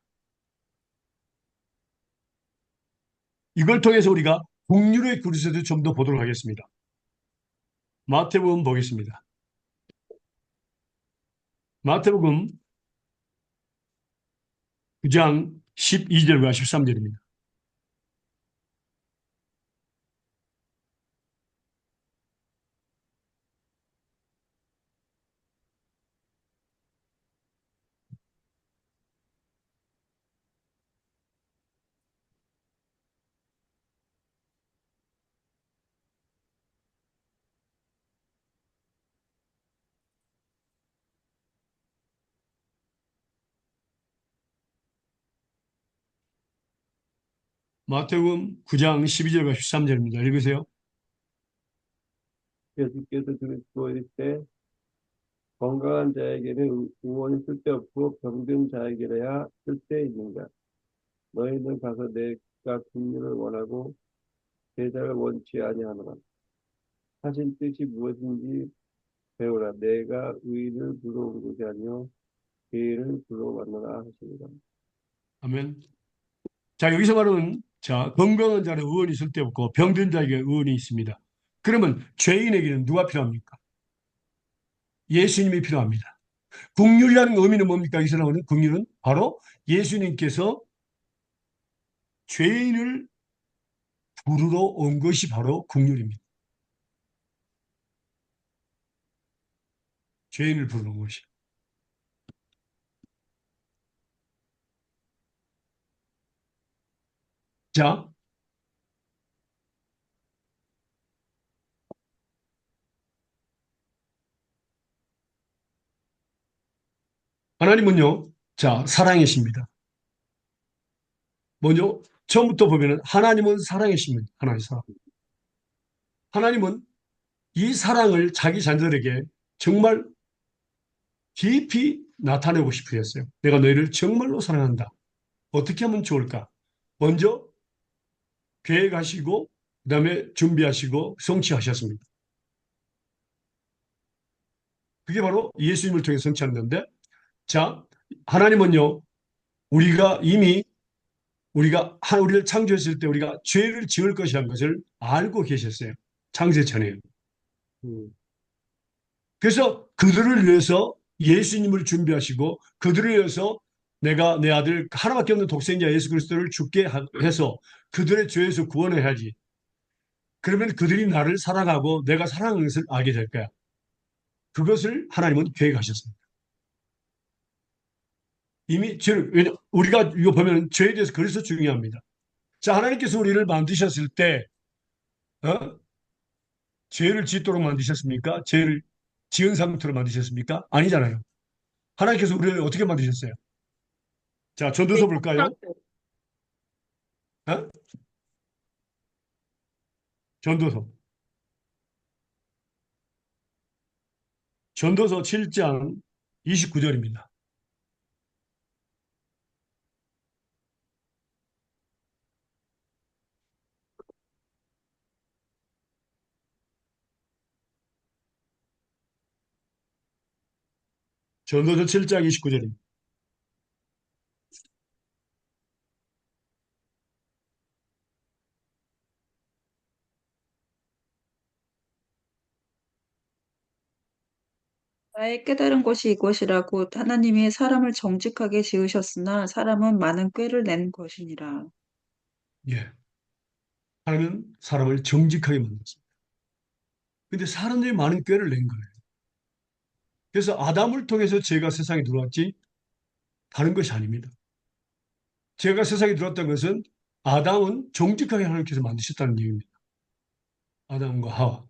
이걸 통해서 우리가 긍휼의 그릇에도 좀 더 보도록 하겠습니다. 마태복음 보겠습니다. 마태복음 9장 12절과 13절입니다. 마태복음 9장 12절과 13절입니다. 읽으세요. 예수께서 그리스도 이르시되 건강한 자에게는 의원이 쓸데없고 병든 자에게야 쓸데있는가. 너희는 가서 내가 긍휼을 원하고 제자를 원치 아니하노라. 하신 뜻이 무엇인지 배우라. 내가 의인을 부러운 것이 아니요 죄인을 부러워하노라 하시니라. 아멘. 자, 여기서 말하는 건강한 자는 의원이 쓸데없고 병든 자에게 의원이 있습니다. 그러면 죄인에게는 누가 필요합니까? 예수님이 필요합니다. 긍휼이라는 의미는 뭡니까? 여기서 나오는 긍휼은 바로 예수님께서 죄인을 부르러 온 것이 바로 긍휼입니다. 죄인을 부르러 온 것이. 자, 하나님은요, 사랑이십니다. 먼저, 처음부터 보면은 하나님은 사랑이십니다. 하나님 사랑. 하나님은 이 사랑을 자기 자녀들에게 정말 깊이 나타내고 싶으셨어요. 내가 너희를 정말로 사랑한다. 어떻게 하면 좋을까? 먼저 계획하시고, 그 다음에 준비하시고, 성취하셨습니다. 그게 바로 예수님을 통해 성취하는 건데, 하나님은요, 우리를 창조했을 때 우리가 죄를 지을 것이라는 것을 알고 계셨어요. 창세 전에. 그래서 그들을 위해서 예수님을 준비하시고 그들을 위해서 내가 내 아들 하나밖에 없는 독생자 예수 그리스도를 죽게 해서 그들의 죄에서 구원해야지. 그러면 그들이 나를 사랑하고 내가 사랑하는 것을 알게 될 거야. 그것을 하나님은 계획하셨습니다. 이미 우리가 이거 보면 죄에 대해서 그래서 중요합니다. 자, 하나님께서 우리를 만드셨을 때, 어? 죄를 짓도록 만드셨습니까? 죄를 지은 상태로 만드셨습니까? 아니잖아요. 하나님께서 우리를 어떻게 만드셨어요? 자, 전도서 볼까요? 어? 전도서. 전도서 7장 29절입니다. 전도서 7장 29절입니다. 나의 깨달은 것이 이것이라고 하나님이 사람을 정직하게 지으셨으나 사람은 많은 꾀를 낸 것이니라. 예. 하나님은 사람을 정직하게 만들었습니다. 근데 사람들이 많은 꾀를 낸 거예요. 그래서 아담을 통해서 죄가 세상에 들어왔지 다른 것이 아닙니다. 죄가 세상에 들어왔다는 것은 아담은 정직하게 하나님께서 만드셨다는 얘기입니다. 아담과 하와.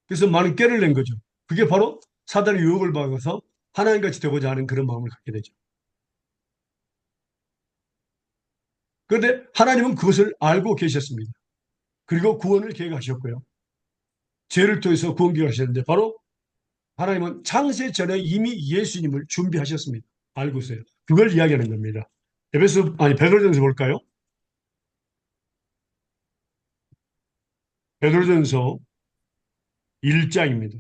그래서 많은 꾀를 낸 거죠. 그게 바로 사단의 유혹을 받아서 하나님같이 되고자 하는 그런 마음을 갖게 되죠. 그런데 하나님은 그것을 알고 계셨습니다. 그리고 구원을 계획하셨고요. 죄를 통해서 구원 계획하셨는데 바로 하나님은 창세 전에 이미 예수님을 준비하셨습니다. 알고 있어요. 그걸 이야기하는 겁니다. 베드로전서 볼까요? 베드로전서 1장입니다.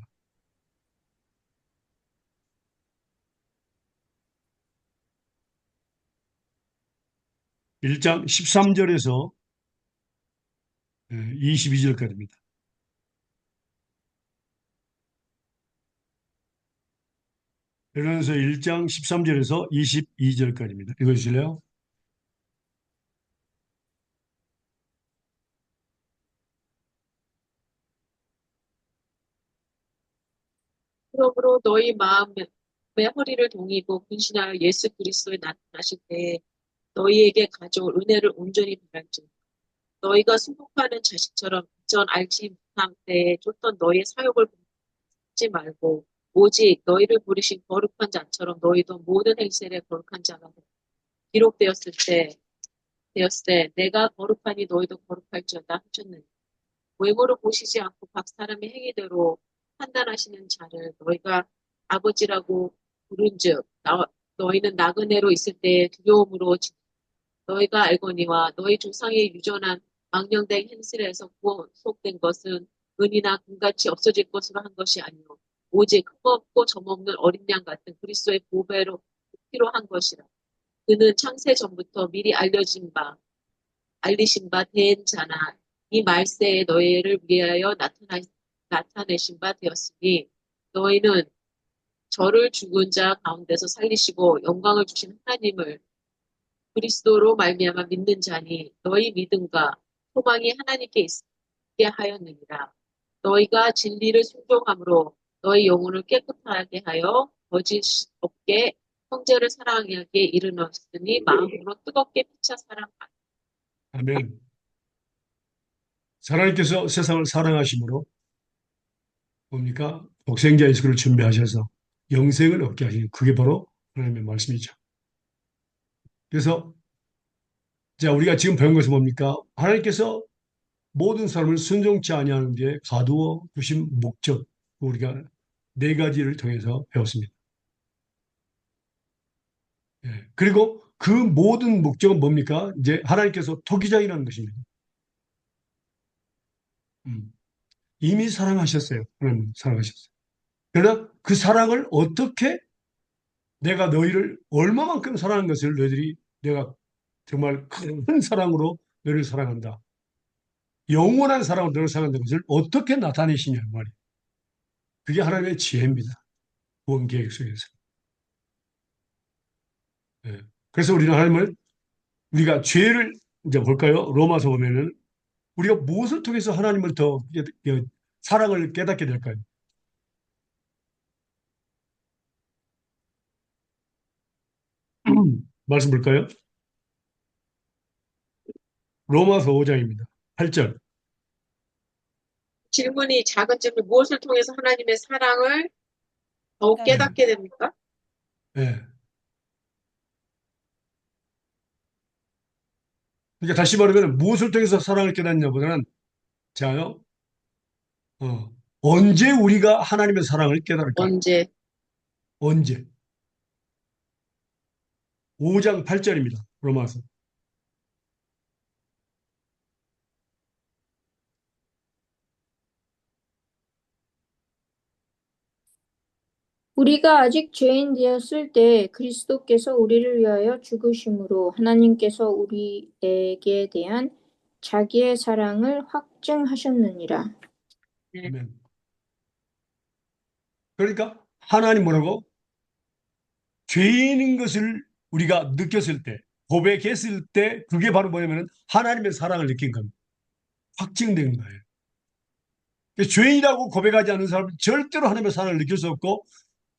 1장 13절에서 22절까지입니다. 베드로전서 1장 13절에서 22절까지입니다. 읽어주실래요? 그러므로 너희 마음의 허리를 동이고 근신하여 예수 그리스도에 나타나실 때에 너희에게 가져올 은혜를 온전히 바랄지어다. 너희가 순복하는 자식처럼 전 알지 못한 때에 줬던 너희의 사욕을 지 말고 오직 너희를 부르신 거룩한 자처럼 너희도 모든 행실에 거룩한 자가 기록되었을 때 내가 거룩하니 너희도 거룩할지어다 하셨느니 외모로 보시지 않고 각 사람의 행위대로 판단하시는 자를 너희가 아버지라고 부른즉 너희는 나그네로 있을 때의 두려움으로 너희가 알거니와 너희 조상의 유전한 망령된 행실에서 구속된 것은 은이나 금같이 없어질 것으로 한 것이 아니요 오직 흠없고 점없는 어린 양 같은 그리스도의 보배로 피로 한 것이라. 그는 창세 전부터 미리 알리신 바 된 자나 이 말세에 너희를 위하여 나타내신 바 되었으니 너희는 저를 죽은 자 가운데서 살리시고 영광을 주신 하나님을 그리스도로 말미암아 믿는 자니 너희 믿음과 소망이 하나님께 있게 하였느니라. 너희가 진리를 순종함으로 너희 영혼을 깨끗하게 하여 거짓 없게 형제를 사랑하게 이르렀으니 마음으로 뜨겁게 피차 사랑하라. 아멘. 하나님께서 세상을 사랑하심으로 뭡니까? 독생자 예수를 준비하셔서 영생을 얻게 하시는 그게 바로 하나님의 말씀이죠. 그래서 자, 우리가 지금 배운 것은 뭡니까? 하나님께서 모든 사람을 순종치 아니하는 데 가두어 두신 목적 우리가 네 가지를 통해서 배웠습니다. 예. 그리고 그 모든 목적은 뭡니까? 이제 하나님께서 토기장이라는 것입니다. 음. 이미 사랑하셨어요. 하나님 사랑하셨어요. 그러나 그 사랑을 어떻게 내가 너희를 얼마만큼 사랑한 것을 너희들이 내가 정말 큰 사랑으로 너희를 사랑한다. 영원한 사랑으로 너희를 사랑한다는 것을 어떻게 나타내시냐 말이에요. 그게 하나님의 지혜입니다. 구원 계획 속에서. 예. 그래서 우리는 하나님을 우리가 죄를 이제 볼까요? 로마서 보면은 우리가 무엇을 통해서 하나님을 더 사랑을 깨닫게 될까요? 말씀 볼까요? 로마서 5장입니다. 8절. 질문이 작은 질문, 무엇을 통해서 하나님의 사랑을 더욱 네. 깨닫게 됩니까? 예. 그러니까 다시 말하면 무엇을 통해서 사랑을 깨닫냐보다는 자요, 언제 우리가 하나님의 사랑을 깨달을까요? 언제? 언제? 5장 8절입니다. 로마서. 우리가 아직 죄인 되었을 때 그리스도께서 우리를 위하여 죽으심으로 하나님께서 우리에게 대한 자기의 사랑을 확증하셨느니라. 네. 아멘. 그러니까 하나님 뭐라고? 죄인인 것을 우리가 느꼈을 때, 고백했을 때 그게 바로 뭐냐면 하나님의 사랑을 느낀 겁니다. 확증된 거예요. 죄인이라고 고백하지 않는 사람은 절대로 하나님의 사랑을 느낄 수 없고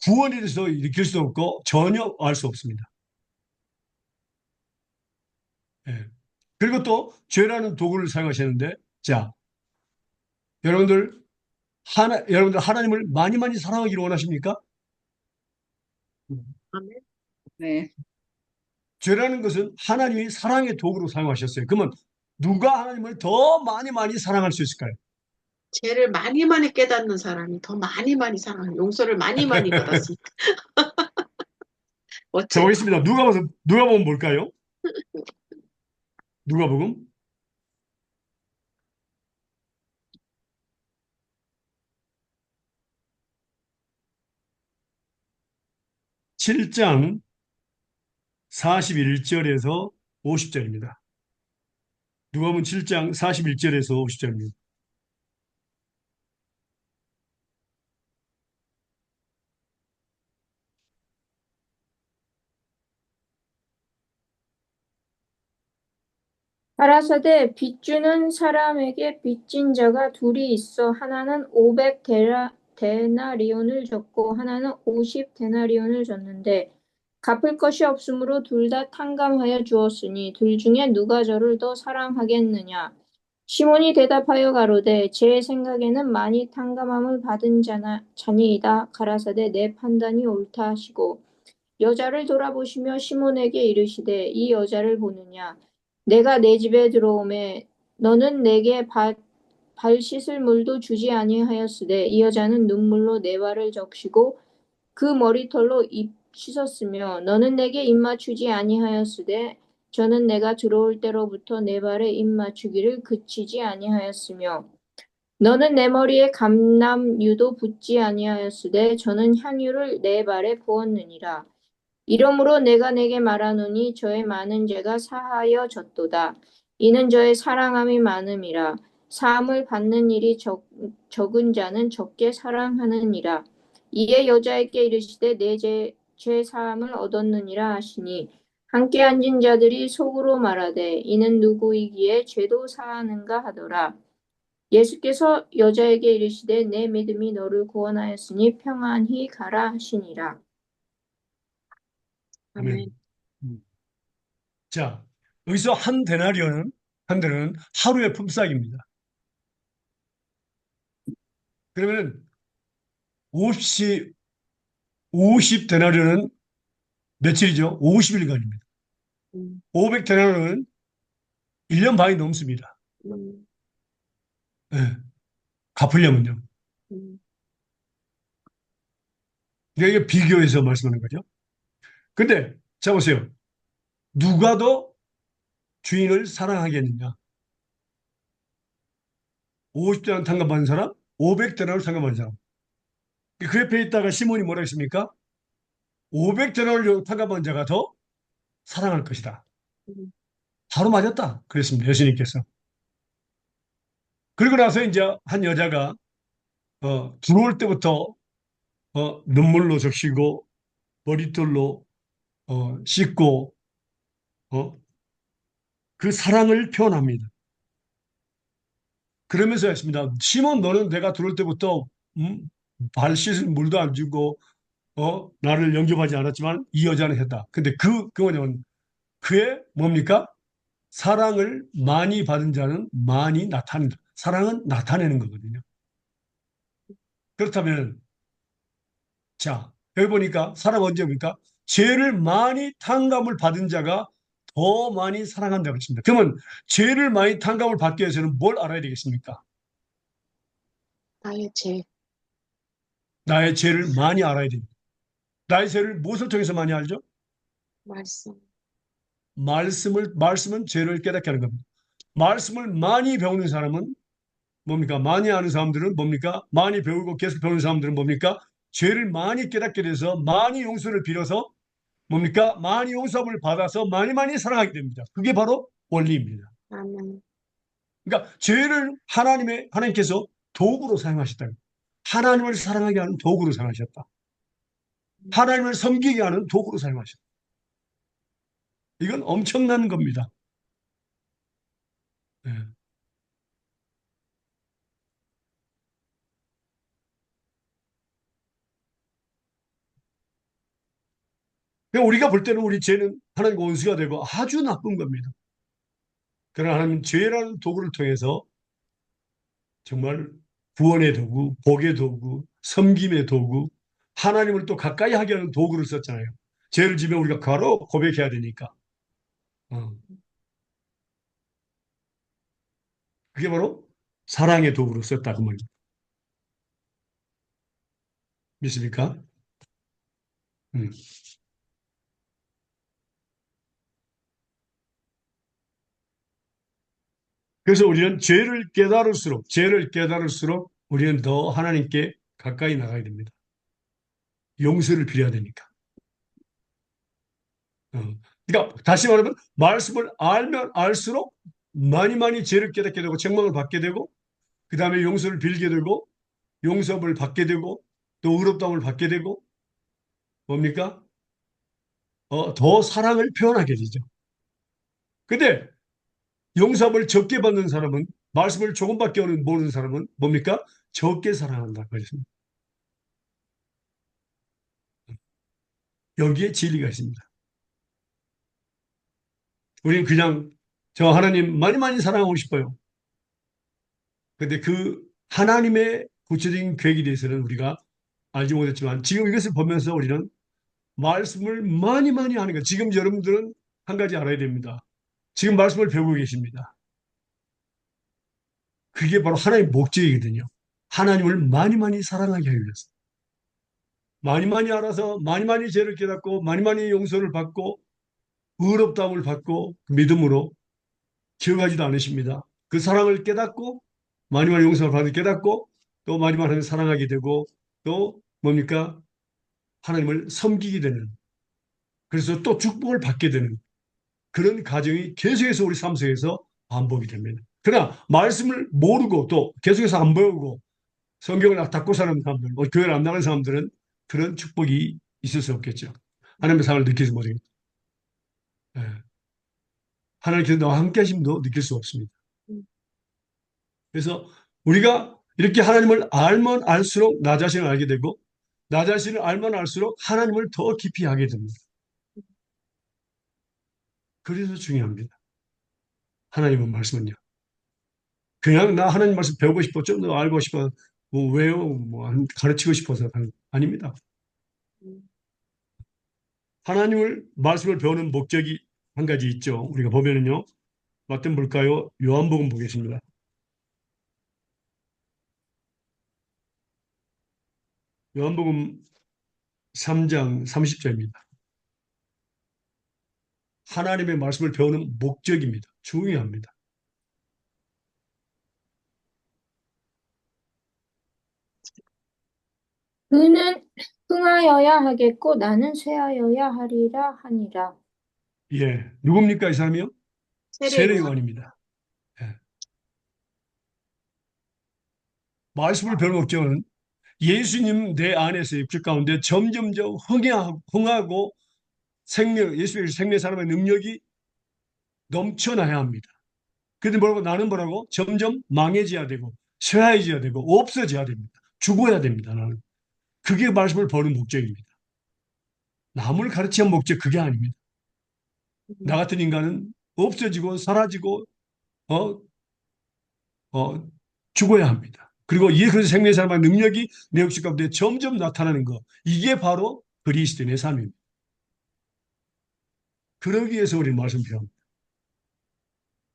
구원에 대해서 느낄 수 없고 전혀 알 수 없습니다. 예. 그리고 또 죄라는 도구를 사용하시는데, 자, 여러분들 여러분들 하나님을 많이 많이 사랑하기를 원하십니까? 아멘. 네. 죄라는 것은 하나님이 사랑의 도구로 사용하셨어요. 그러면 누가 하나님을 더 많이 많이 사랑할 수 있을까요? 죄를 많이 많이 깨닫는 사람이 더 많이 많이 사랑하는, 용서를 많이 많이 받았으니까. 자, 어째? 보겠습니다. 누가복음 볼까요? 누가복음 7장 41절에서 50절입니다. 누가복음 7장 41절에서 50절입니다. 가라사대 빚주는 사람에게 빚진 자가 둘이 있어 하나는 500 데나리온을 줬고 하나는 50 데나리온을 줬는데 갚을 것이 없으므로 둘 다 탕감하여 주었으니 둘 중에 누가 저를 더 사랑하겠느냐. 시몬이 대답하여 가로되 제 생각에는 많이 탕감함을 받은 자니이다. 가라사대 내 판단이 옳다 하시고 여자를 돌아보시며 시몬에게 이르시되 이 여자를 보느냐. 내가 내 집에 들어오매 너는 내게 발 씻을 물도 주지 아니하였으되 이 여자는 눈물로 내 발을 적시고 그 머리털로 입 씻었으며 너는 내게 입 맞추지 아니하였으되 저는 내가 들어올 때로부터 내 발에 입 맞추기를 그치지 아니하였으며 너는 내 머리에 감람유도 붓지 아니하였으되 저는 향유를 내 발에 부었느니라. 이러므로 내가 내게 말하노니 저의 많은 죄가 사하여졌도다. 이는 저의 사랑함이 많음이라. 사함을 받는 일이 적은 자는 적게 사랑하느니라. 이에 여자에게 이르시되 내 죄 사함을 얻었느니라 하시니 함께 앉은 자들이 속으로 말하되 이는 누구이기에 죄도 사하는가 하더라. 예수께서 여자에게 이르시되 내 믿음이 너를 구원하였으니 평안히 가라 하시니라. 아멘. 아멘. 자, 여기서 한 데나리온은 하루의 품삯입니다. 그러면 50 데나리온은 며칠이죠? 50일간입니다. 500 데나리온은 1년 반이 넘습니다. 음, 예, 갚으려면요. 음. 그러니까 이게 비교해서 말씀하는 거죠. 근데 자 보세요. 누가 더 주인을 사랑하겠느냐? 50대나 탕감받은 사람, 500대나를 탕감받은 사람. 그 옆에 있다가 시몬이 뭐라 했습니까? 500대나를 탕감받은 자가 더 사랑할 것이다. 음. 바로 맞았다. 그랬습니다. 예수님께서. 그리고 나서 이제 한 여자가 들어올 때부터 눈물로 적시고 머리털로 씻고 어, 그 사랑을 표현합니다. 그러면서 했습니다. 시몬 너는 내가 들어올 때부터 음, 발 씻을 물도 안 주고 나를 영접하지 않았지만 이 여자는 했다. 근데 그거는 그의 뭡니까? 사랑을 많이 받은 자는 많이 나타낸다. 사랑은 나타내는 거거든요. 그렇다면 자, 여기 보니까 사랑 언제 옵니까? 죄를 많이 탕감을 받은 자가 더 많이 사랑한다고 했습니다. 그러면 죄를 많이 탕감을 받기 위해서는 뭘 알아야 되겠습니까? 나의 죄, 나의 죄를 많이 알아야 됩니다. 나의 죄를 무엇을 통해서 많이 알죠? 말씀, 말씀은 죄를 깨닫게 하는 겁니다. 말씀을 많이 배우는 사람은 뭡니까? 많이 아는 사람들은 뭡니까? 많이 배우고 계속 배우는 사람들은 뭡니까? 죄를 많이 깨닫게 돼서 많이 용서를 빌어서 뭡니까? 많이 용서를 받아서 많이 많이 사랑하게 됩니다. 그게 바로 원리입니다. 아멘, 그러니까 죄를 하나님께서 도구로 사용하셨다. 하나님을 사랑하게 하는 도구로 사용하셨다. 하나님을 섬기게 하는 도구로 사용하셨다. 이건 엄청난 겁니다. 예. 그러니까 우리가 볼 때는 우리 죄는 하나님과 원수가 되고 아주 나쁜 겁니다. 그러나 하나님 죄라는 도구를 통해서 정말 구원의 도구, 복의 도구, 섬김의 도구, 하나님을 또 가까이 하게 하는 도구를 썼잖아요. 죄를 지면 우리가 바로 고백해야 되니까. 어. 그게 바로 사랑의 도구로 썼다 그 말입니다. 믿습니까? 음. 그래서 우리는 죄를 깨달을수록 우리는 더 하나님께 가까이 나가야 됩니다. 용서를 빌어야 되니까. 어. 그러니까 다시 말하면 말씀을 알면 알수록 많이 많이 죄를 깨닫게 되고 책망을 받게 되고 그 다음에 용서를 빌게 되고 용서를 받게 되고 또 의롭다움을 받게 되고 뭡니까? 더 사랑을 표현하게 되죠. 근데 용서를 적게 받는 사람은 말씀을 조금밖에 모르는 사람은 뭡니까? 적게 사랑한다. 그랬습니다. 여기에 진리가 있습니다. 우리는 그냥 저 하나님 많이 많이 사랑하고 싶어요. 근데 그 하나님의 구체적인 계획에 대해서는 우리가 알지 못했지만 지금 이것을 보면서 우리는 말씀을 많이 많이 하는 거. 지금 여러분들은 한 가지 알아야 됩니다. 지금 말씀을 배우고 계십니다. 그게 바로 하나님의 목적이거든요. 하나님을 많이 많이 사랑하게 하기 위해서. 많이 많이 알아서 많이 많이 죄를 깨닫고 많이 많이 용서를 받고 의롭다움을 받고 믿음으로 기억하지도 않으십니다. 그 사랑을 깨닫고 많이 많이 용서를 받을 깨닫고 또 많이 많이 사랑하게 되고 또 뭡니까? 하나님을 섬기게 되는 그래서 또 축복을 받게 되는 그런 과정이 계속해서 우리 삶 속에서 반복이 됩니다. 그러나 말씀을 모르고 또 계속해서 안 배우고 성경을 닫고 사는 사람들, 교회를 안 나가는 사람들은 그런 축복이 있을 수 없겠죠. 하나님의 사랑을 느끼지 못하겠죠. 예. 하나님께서 나와 함께 하심도 느낄 수 없습니다. 음, 그래서 우리가 이렇게 하나님을 알면 알수록 나 자신을 알게 되고 나 자신을 알면 알수록 하나님을 더 깊이 알게 됩니다. 그래서 중요합니다. 하나님의 말씀은요. 그냥 나 하나님 말씀 배우고 싶어, 좀 더 알고 싶어, 뭐 왜요? 뭐 가르치고 싶어서 아닙니다. 음, 하나님을 말씀을 배우는 목적이 한 가지 있죠. 우리가 보면은요. 어떤 볼까요? 요한복음 보겠습니다. 요한복음 3장 30절입니다. 하나님의 말씀을 배우는 목적입니다. 중요합니다. 그는 흥하여야 하겠고 나는 쇠하여야 하리라 하니라. 예. 누굽니까, 이 사람이요? 세례 세례요한, 요한입니다. 예. 말씀을 배우는 목적은 예수님 내 안에서 입술 가운데 점점점 흥하고 예수의 생명 사람의 능력이 넘쳐나야 합니다. 근데 뭐라고 나는 뭐라고 점점 망해져야 되고 쇠하해져야 되고 없어져야 됩니다. 죽어야 됩니다. 나는 그게 말씀을 보는 목적입니다. 남을 가르치는 목적 그게 아닙니다. 나 같은 인간은 없어지고 사라지고 어, 어, 죽어야 합니다. 그리고 이 그래서 생명의 사람의 능력이 내 육신 가운데 점점 나타나는 거 이게 바로 그리스도인의 삶입니다. 그러기 위해서 우리는 말씀 배웁니다.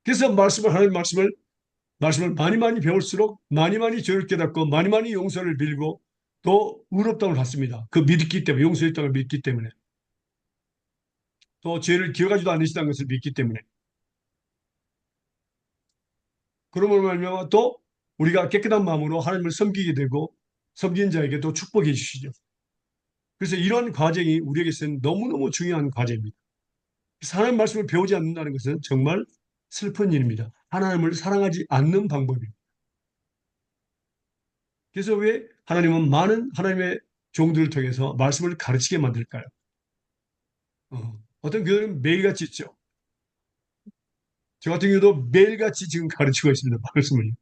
그래서 하나님 말씀을 많이 많이 배울수록 많이 많이 죄를 깨닫고 많이 많이 용서를 빌고 또 의롭다움을 받습니다. 그 믿기 때문에 용서했다는 걸 믿기 때문에 또 죄를 기억하지도 않으시다는 것을 믿기 때문에 그러므로 말미암아 또 우리가 깨끗한 마음으로 하나님을 섬기게 되고 섬긴 자에게 또 축복해 주시죠. 그래서 이런 과정이 우리에게서는 너무너무 중요한 과제입니다. 그래서 하나님 말씀을 배우지 않는다는 것은 정말 슬픈 일입니다. 하나님을 사랑하지 않는 방법입니다. 그래서 왜 하나님은 많은 하나님의 종들을 통해서 말씀을 가르치게 만들까요? 어떤 교회는 매일같이 있죠. 저 같은 경우도 매일같이 지금 가르치고 있습니다. 말씀을.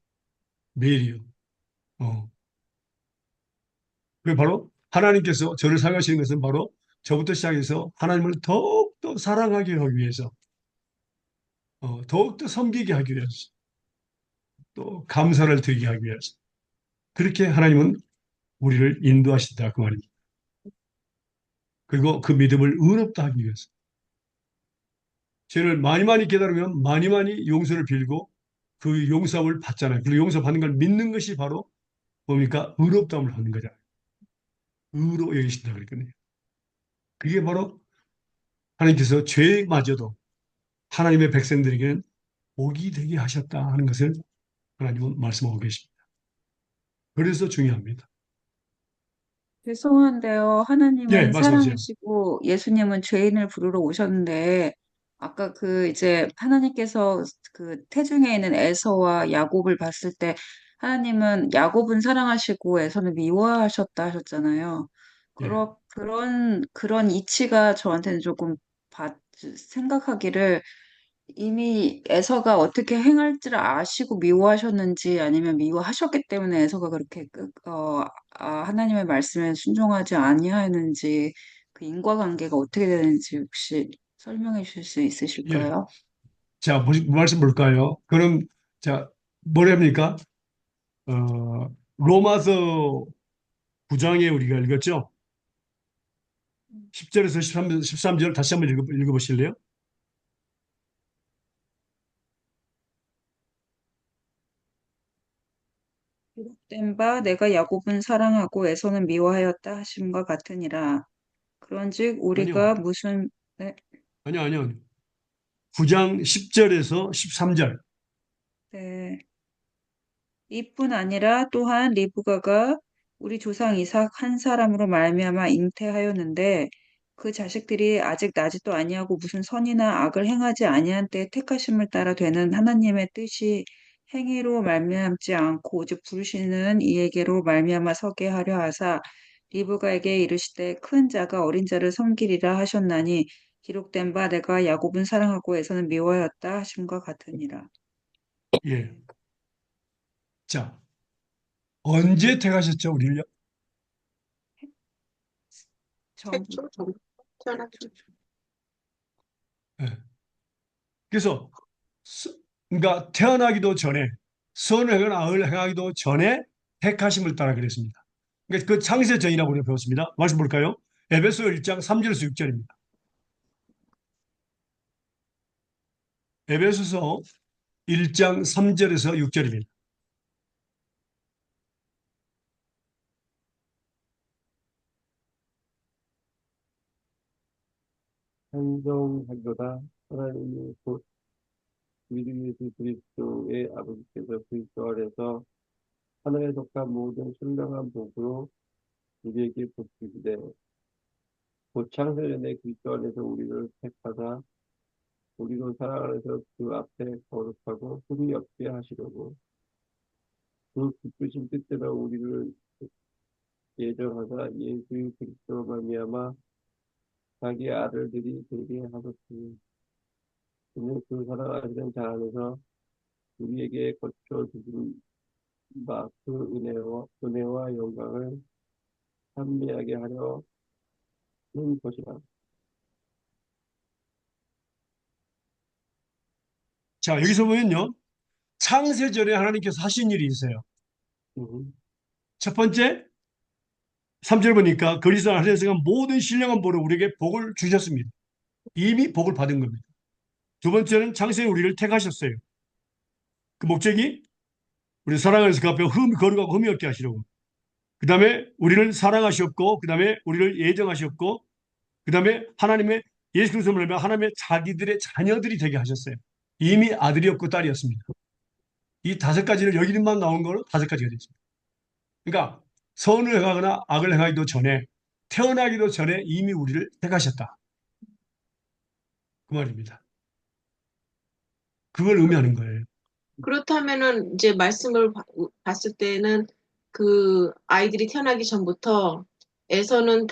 매일이요. 어. 그게 바로 하나님께서 저를 사용하시는 것은 바로 저부터 시작해서 하나님을 더욱더 사랑하게 하기 위해서, 더욱더 섬기게 하기 위해서, 또 감사를 드리게 하기 위해서. 그렇게 하나님은 우리를 인도하신다. 그 말입니다. 그리고 그 믿음을 의롭다 하기 위해서. 죄를 많이 많이 깨달으면 많이 많이 용서를 빌고 그 용서를 받잖아요. 그리고 용서받는 걸 믿는 것이 바로 뭡니까? 의롭다움을 받는 거잖아요. 의로 여기신다 그랬거든요. 그게 바로 하나님께서 죄마저도 하나님의 백성들에게는 복이 되게 하셨다 하는 것을 하나님은 말씀하고 계십니다. 그래서 중요합니다. 죄송한데요. 예, 하나님은 말씀하세요. 사랑이시고 예수님은 죄인을 부르러 오셨는데 아까 그 이제 하나님께서 그 태중에 있는 에서와 야곱을 봤을 때 하나님은 야곱은 사랑하시고 에서는 미워하셨다 하셨잖아요. 예, 그런 이치가 저한테는 조금 생각하기를 이미 에서가 어떻게 행할지를 아시고 미워하셨는지 아니면 미워하셨기 때문에 에서가 그렇게 하나님의 말씀에 순종하지 아니하였는지 그 인과관계가 어떻게 되는지 혹시 설명해 주실 수 예. 있으실까요? 자, 말씀 볼까요? 그럼, 자, 뭐랍니까? 로마서 9장에 우리가 읽었죠? 10절에서 13절 다시 한번 읽어보실래요? 기록된 바 내가 야곱은 사랑하고 에서는 미워하였다 하심과 같으니라. 그런즉 아니요. 우리가 무슨 네, 아니요. 9장 10절에서 13절. 네. 이뿐 아니라 또한 리브가가 우리 조상 이삭 한 사람으로 말미암아 잉태하였는데 그 자식들이 아직 나지도 아니하고 무슨 선이나 악을 행하지 아니한 때에 택하심을 따라 되는 하나님의 뜻이 행위로 말미암지 않고 오직 부르시는 이에게로 말미암아 서게 하려 하사 리브가에게 이르시되 큰 자가 어린 자를 섬기리라 하셨나니 기록된 바 내가 야곱은 사랑하고 에서는 미워하였다 하심과 같으니라. 예. 자, 언제 택하셨죠, 우리를요? 전 태초 정 태어났죠. 예. 그래서, 스- 그러니까 태어나기도 전에, 선을 행하거나 악을 행하기도 전에 택하심을 따라 그랬습니다. 그러니까 그 창세 전이라고 우리가 배웠습니다. 말씀 볼까요? 에베소 1장 3절에서 6절입니다. 에베소서 1장 3절에서 6절입니다. 찬송하리로다. 하나님이 곧 우리 주 예수 그리스도의 아버지께서 그리스도 안에서 하늘에 속한 모든 신령한 복으로 우리에게 복주시되 곧 창세전에 그리스도 안에서 우리를 택하사 우리로 사랑 안에서 그 앞에 거룩하고 흠이 없게 하시려고 그 기쁘신 뜻대로 우리를 예정하사 예수 그리스도로 말미암아 자기 아들들이 되게 하셨으니 이는 그 사랑하시는 자 안에서 우리에게 거쳐 주신 바 그 은혜와 영광을 찬미하게 하려는 것이라. 자, 여기서 보면요. 창세전에 하나님께서 하신 일이 있어요. 음, 첫 번째, 3절 보니까 그리스도 안에서 모든 신령한 보로 우리에게 복을 주셨습니다. 이미 복을 받은 겁니다. 두 번째는 창세에 우리를 택하셨어요. 그 목적이 우리 사랑하면서 그 앞에 거룩하고 흠이 없게 하시려고. 그 다음에 우리를 사랑하셨고, 그 다음에 우리를 예정하셨고, 그 다음에 하나님의 예수 그리스도를 말하면 하나님의 자기들의 자녀들이 되게 하셨어요. 이미 아들이었고 딸이었습니다. 이 다섯 가지를 여기만 나온 걸로 다섯 가지가 됐습니다. 그러니까 선을 행하거나 악을 행하기도 전에 태어나기도 전에 이미 우리를 택하셨다. 그 말입니다. 그걸 의미하는 거예요. 그렇다면은 이제 말씀을 봤을 때는 그 아이들이 태어나기 전부터 에서는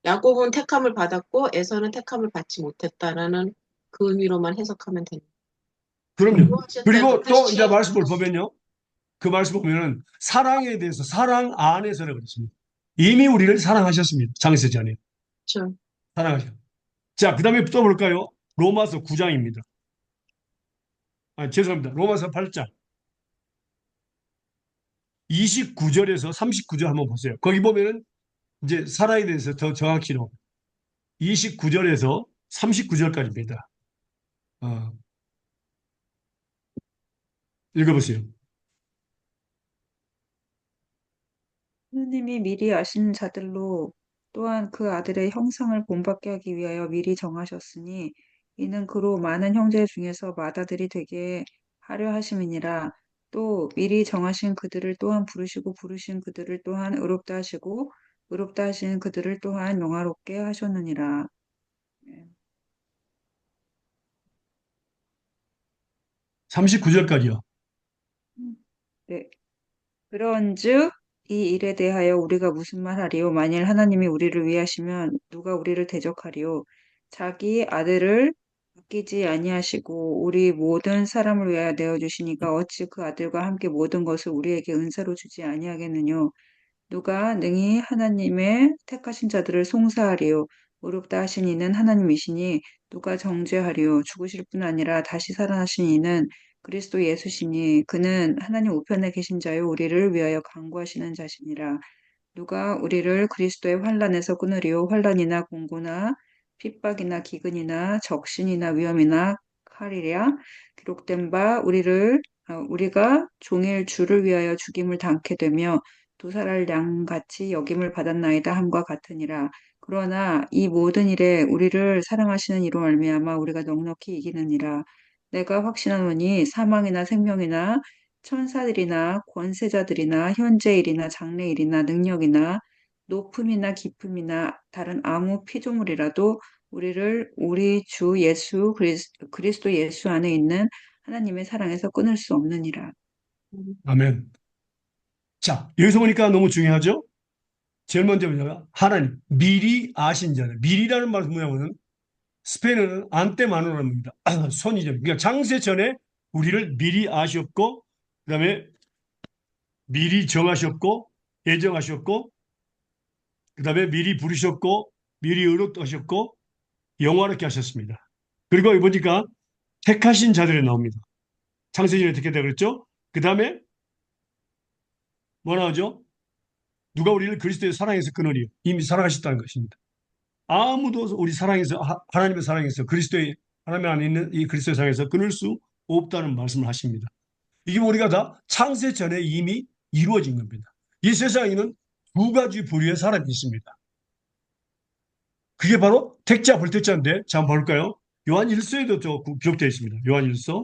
야곱은 택함을 받았고 에서는 택함을 받지 못했다라는 그 의미로만 해석하면 됩니다. 그럼요. 인도하셨다는 그 그리고 또 이제 크리스천 말씀을 보면요. 그 말씀 보면은 사랑에 대해서 사랑 안에서라고 그랬습니다. 이미 우리를 사랑하셨습니다. 창세전에. 그렇죠. 사랑하셨. 자, 그 다음에 또 볼까요? 로마서 9장입니다. 아, 죄송합니다. 로마서 8장. 29절에서 39절 한번 보세요. 거기 보면은 이제 사랑에 대해서 더 정확히로 29절에서 39절까지입니다. 읽어보세요. 하느님이 미리 아시는 자들로 또한 그 아들의 형상을 본받게 하기 위하여 미리 정하셨으니 이는 그로 많은 형제 중에서 맏아들이 되게 하려 하심이니라. 또 미리 정하신 그들을 또한 부르시고 부르신 그들을 또한 의롭다 하시고 의롭다 하신 그들을 또한 영화롭게 하셨느니라. 예. 39절까지요. 네. 그런즉 이 일에 대하여 우리가 무슨 말하리요? 만일 하나님이 우리를 위하시면 누가 우리를 대적하리요? 자기 아들을 아끼지 아니하시고 우리 모든 사람을 위하여 내어 주시니까 어찌 그 아들과 함께 모든 것을 우리에게 은사로 주지 아니하겠느뇨? 누가 능히 하나님의 택하신 자들을 송사하리요? 의롭다 하신 이는 하나님이시니 누가 정죄하리요? 죽으실 뿐 아니라 다시 살아나신 이는 그리스도 예수시니 그는 하나님 우편에 계신 자요 우리를 위하여 간구하시는 자시니라. 누가 우리를 그리스도의 환란에서 끊으리요? 환란이나 공고나 핍박이나 기근이나 적신이나 위험이나 칼이랴 기록된 바 우리가 종일 주를 위하여 죽임을 당케 되며 두 살알 양같이 여김을 받았나이다 함과 같으니라. 그러나 이 모든 일에 우리를 사랑하시는 이로 말미암아 우리가 넉넉히 이기느니라. 내가 확신하노니 사망이나 생명이나 천사들이나 권세자들이나 현재일이나 장래일이나 능력이나 높음이나 깊음이나 다른 아무 피조물이라도 우리를 우리 주 예수 그리스도 예수 안에 있는 하나님의 사랑에서 끊을 수 없느니라. 아멘. 자, 여기서 보니까 너무 중요하죠? 제일 먼저 뭐냐? 하나님, 미리 아신 자는, 미리라는 말은 뭐냐면은 스페인어는 안테마노랍니다. 손이죠. 그러니까 장세 전에 우리를 미리 아셨고, 그 다음에 미리 정하셨고, 예정하셨고, 그 다음에 미리 부르셨고, 미리 의롭하셨고, 영화롭게 하셨습니다. 그리고 여기 보니까 택하신 자들이 나옵니다. 창세전에 어떻게 되고 그랬죠? 그 다음에 뭐 나오죠? 누가 우리를 그리스도의 사랑에서 끊으리요? 이미 사랑하셨다는 것입니다. 아무도 우리 사랑에서 하나님의 사랑에서 그리스도의 하나님 안에 있는 이 그리스도의 사랑에서 끊을 수 없다는 말씀을 하십니다. 이게 우리가 다 창세 전에 이미 이루어진 겁니다. 이 세상에는 두 가지 부류의 사람이 있습니다. 그게 바로 택자 불택자인데 자 한번 볼까요? 요한 1서에도 기록되어 있습니다. 요한 1서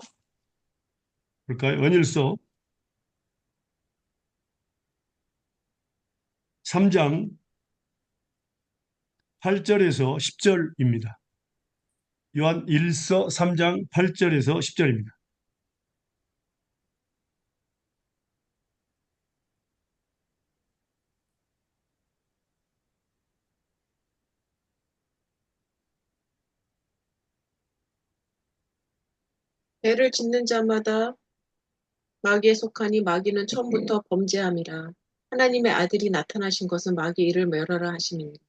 볼까요? 요한 1서 3장 8절에서 10절입니다. 요한 1서 3장 8절에서 10절입니다. 죄를 짓는 자마다 마귀에 속하니 마귀는 처음부터 범죄함이라. 하나님의 아들이 나타나신 것은 마귀 이를 멸하라 하심이니라.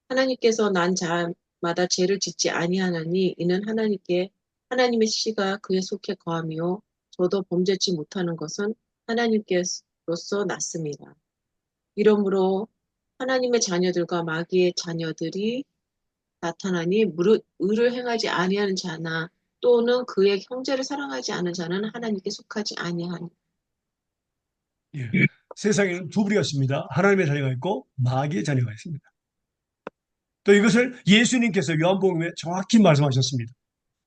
하나님께서 난 자마다 죄를 짓지 아니하나니 이는 하나님의 씨가 그에 속해 거함이요 저도 범죄치 못하는 것은 하나님께로서 났습니다. 이러므로 하나님의 자녀들과 마귀의 자녀들이 나타나니 무릇 의를 행하지 아니하는 자나 또는 그의 형제를 사랑하지 않은 자는 하나님께 속하지 아니하니. 예. 세상에는 두 부류가 있습니다. 하나님의 자녀가 있고 마귀의 자녀가 있습니다. 또 이것을 예수님께서 요한복음에 정확히 말씀하셨습니다.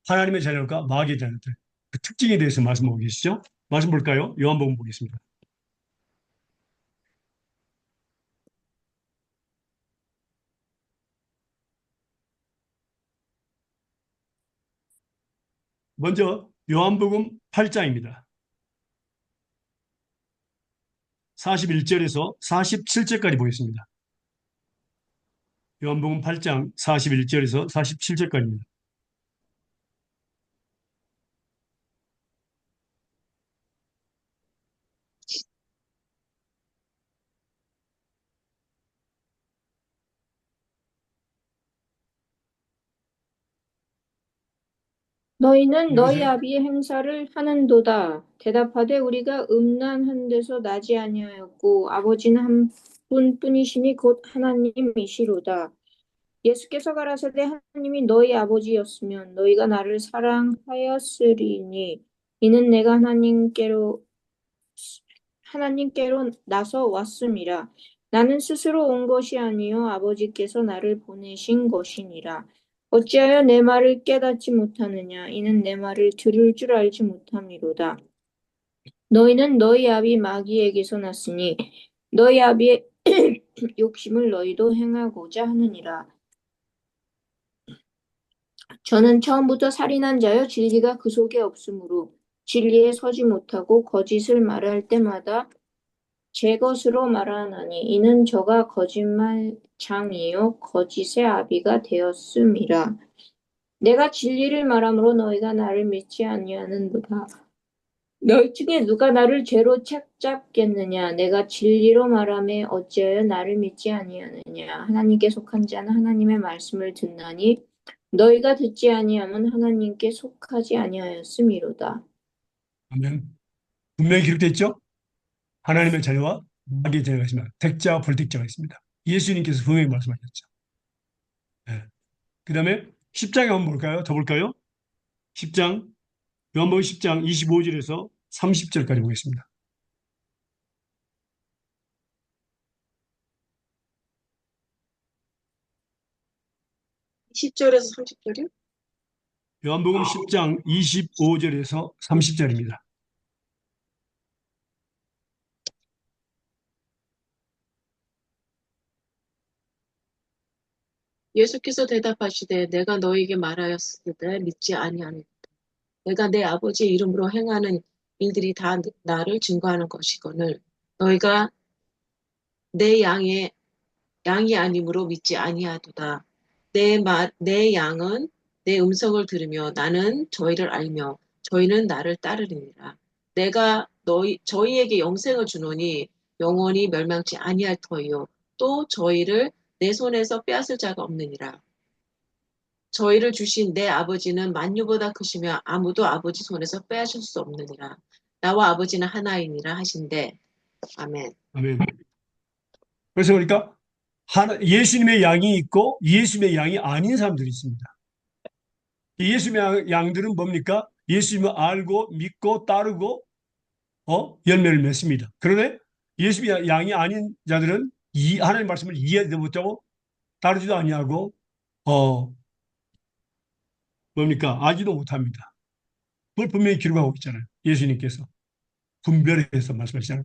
하나님의 자녀과 마귀의 자녀들. 그 특징에 대해서 말씀하고 계시죠? 말씀 볼까요? 요한복음 보겠습니다. 먼저 요한복음 8장입니다. 41절에서 47절까지 보겠습니다. 요한복음 8장 41절에서 47절까지입니다. 너희는 너희 읽으세요. 아비의 행사를 하는도다. 대답하되 우리가 음란한 데서 나지 아니하였고 아버지는 한 분뿐이시니 곧 하나님이시로다. 예수께서 가라사대 하나님이 너희 아버지였으면 너희가 나를 사랑하였으리니 이는 내가 하나님께로 나서 왔음이라. 나는 스스로 온 것이 아니요 아버지께서 나를 보내신 것이니라. 어찌하여 내 말을 깨닫지 못하느냐? 이는 내 말을 들을 줄 알지 못함이로다. 너희는 너희 아비 마귀에게서 났으니 너희 아비의 욕심을 너희도 행하고자 하느니라. 저는 처음부터 살인한 자여 진리가 그 속에 없으므로 진리에 서지 못하고 거짓을 말할 때마다 제 것으로 말하나니 이는 저가 거짓말장이요 거짓의 아비가 되었음이라. 내가 진리를 말함으로 너희가 나를 믿지 아니하는도다. 너희 중에 누가 나를 죄로 책잡겠느냐? 내가 진리로 말하매 어찌하여 나를 믿지 아니하느냐? 하나님께 속한 자는 하나님의 말씀을 듣나니 너희가 듣지 아니함은 하나님께 속하지 아니하였음이로다. 아멘. 분명히 기록되어 있죠? 하나님의 자녀와 마귀의 자녀가 있습니다. 택자와 불택자가 있습니다. 예수님께서 분명히 말씀하셨죠. 네. 그 다음에 10장에 한번 볼까요? 더 볼까요? 10장, 요한복음 10장 25절에서 30절까지 보겠습니다. 10절에서 30절이요? 요한복음 10장 25절에서 30절입니다. 예수께서 대답하시되 내가 너에게 말하였으되 믿지 아니하니 내가 내 아버지의 이름으로 행하는 일들이 다 나를 증거하는 것이거늘 너희가 내 양이 아니므로 믿지 아니하도다. 내 양은 내 음성을 들으며 나는 저희를 알며 저희는 나를 따르리니라. 내가 저희에게 영생을 주노니 영원히 멸망치 아니할 터이요. 또 저희를 내 손에서 빼앗을 자가 없느니라. 저희를 주신 내 아버지는 만유보다 크시며 아무도 아버지 손에서 빼앗을 수 없느니라. 나와 아버지는 하나이니라 하신대. 아멘. 아멘. 그래서 그러니까 예수님의 양이 있고 예수님의 양이 아닌 사람들이 있습니다. 예수님의 양들은 뭡니까? 예수님을 알고 믿고 따르고 열매를 맺습니다. 그런데 예수님의 양이 아닌 자들은 하나님의 말씀을 이해하지 못하고 따르지도 아니하고 뭡니까? 알지도 못합니다. 그걸 분명히 기록하고 있잖아요. 예수님께서 분별해서 말씀하시잖아요.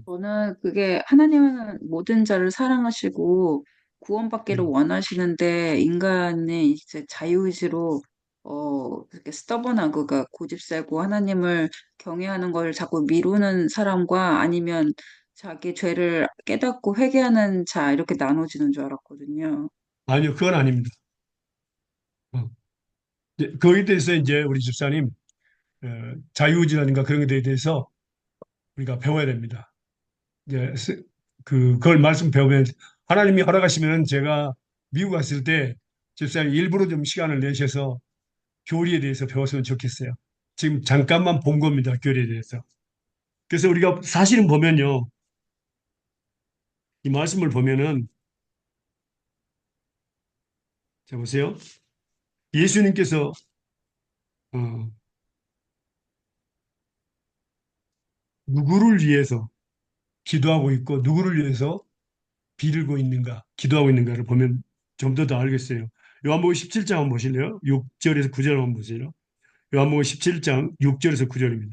저는 그게 하나님은 모든 자를 사랑하시고 구원받기를 음. 원하시는데 인간의 이제 자유의지로 그렇게 스터번하고 그 고집세고 하나님을 경외하는 걸 자꾸 미루는 사람과 아니면 자기 죄를 깨닫고 회개하는 자 이렇게 나눠지는 줄 알았거든요. 아니요, 그건 아닙니다. 어. 거기에 대해서 이제 우리 집사님 자유의지라든가 그런 것에 대해서 우리가 배워야 됩니다. 이제 그걸 말씀 배우면 하나님이 허락하시면 제가 미국 갔을 때 집사님 일부러 좀 시간을 내셔서 교리에 대해서 배웠으면 좋겠어요. 지금 잠깐만 본 겁니다. 교리에 대해서. 그래서 우리가 사실은 보면요. 이 말씀을 보면은 자 보세요. 예수님께서 어, 누구를 위해서 기도하고 있고 누구를 위해서 빌고 있는가, 기도하고 있는가를 보면 좀 더 알겠어요. 요한복음 17장 한번 보실래요? 6절에서 9절 한번 보세요. 요한복음 17장 6절에서 9절입니다.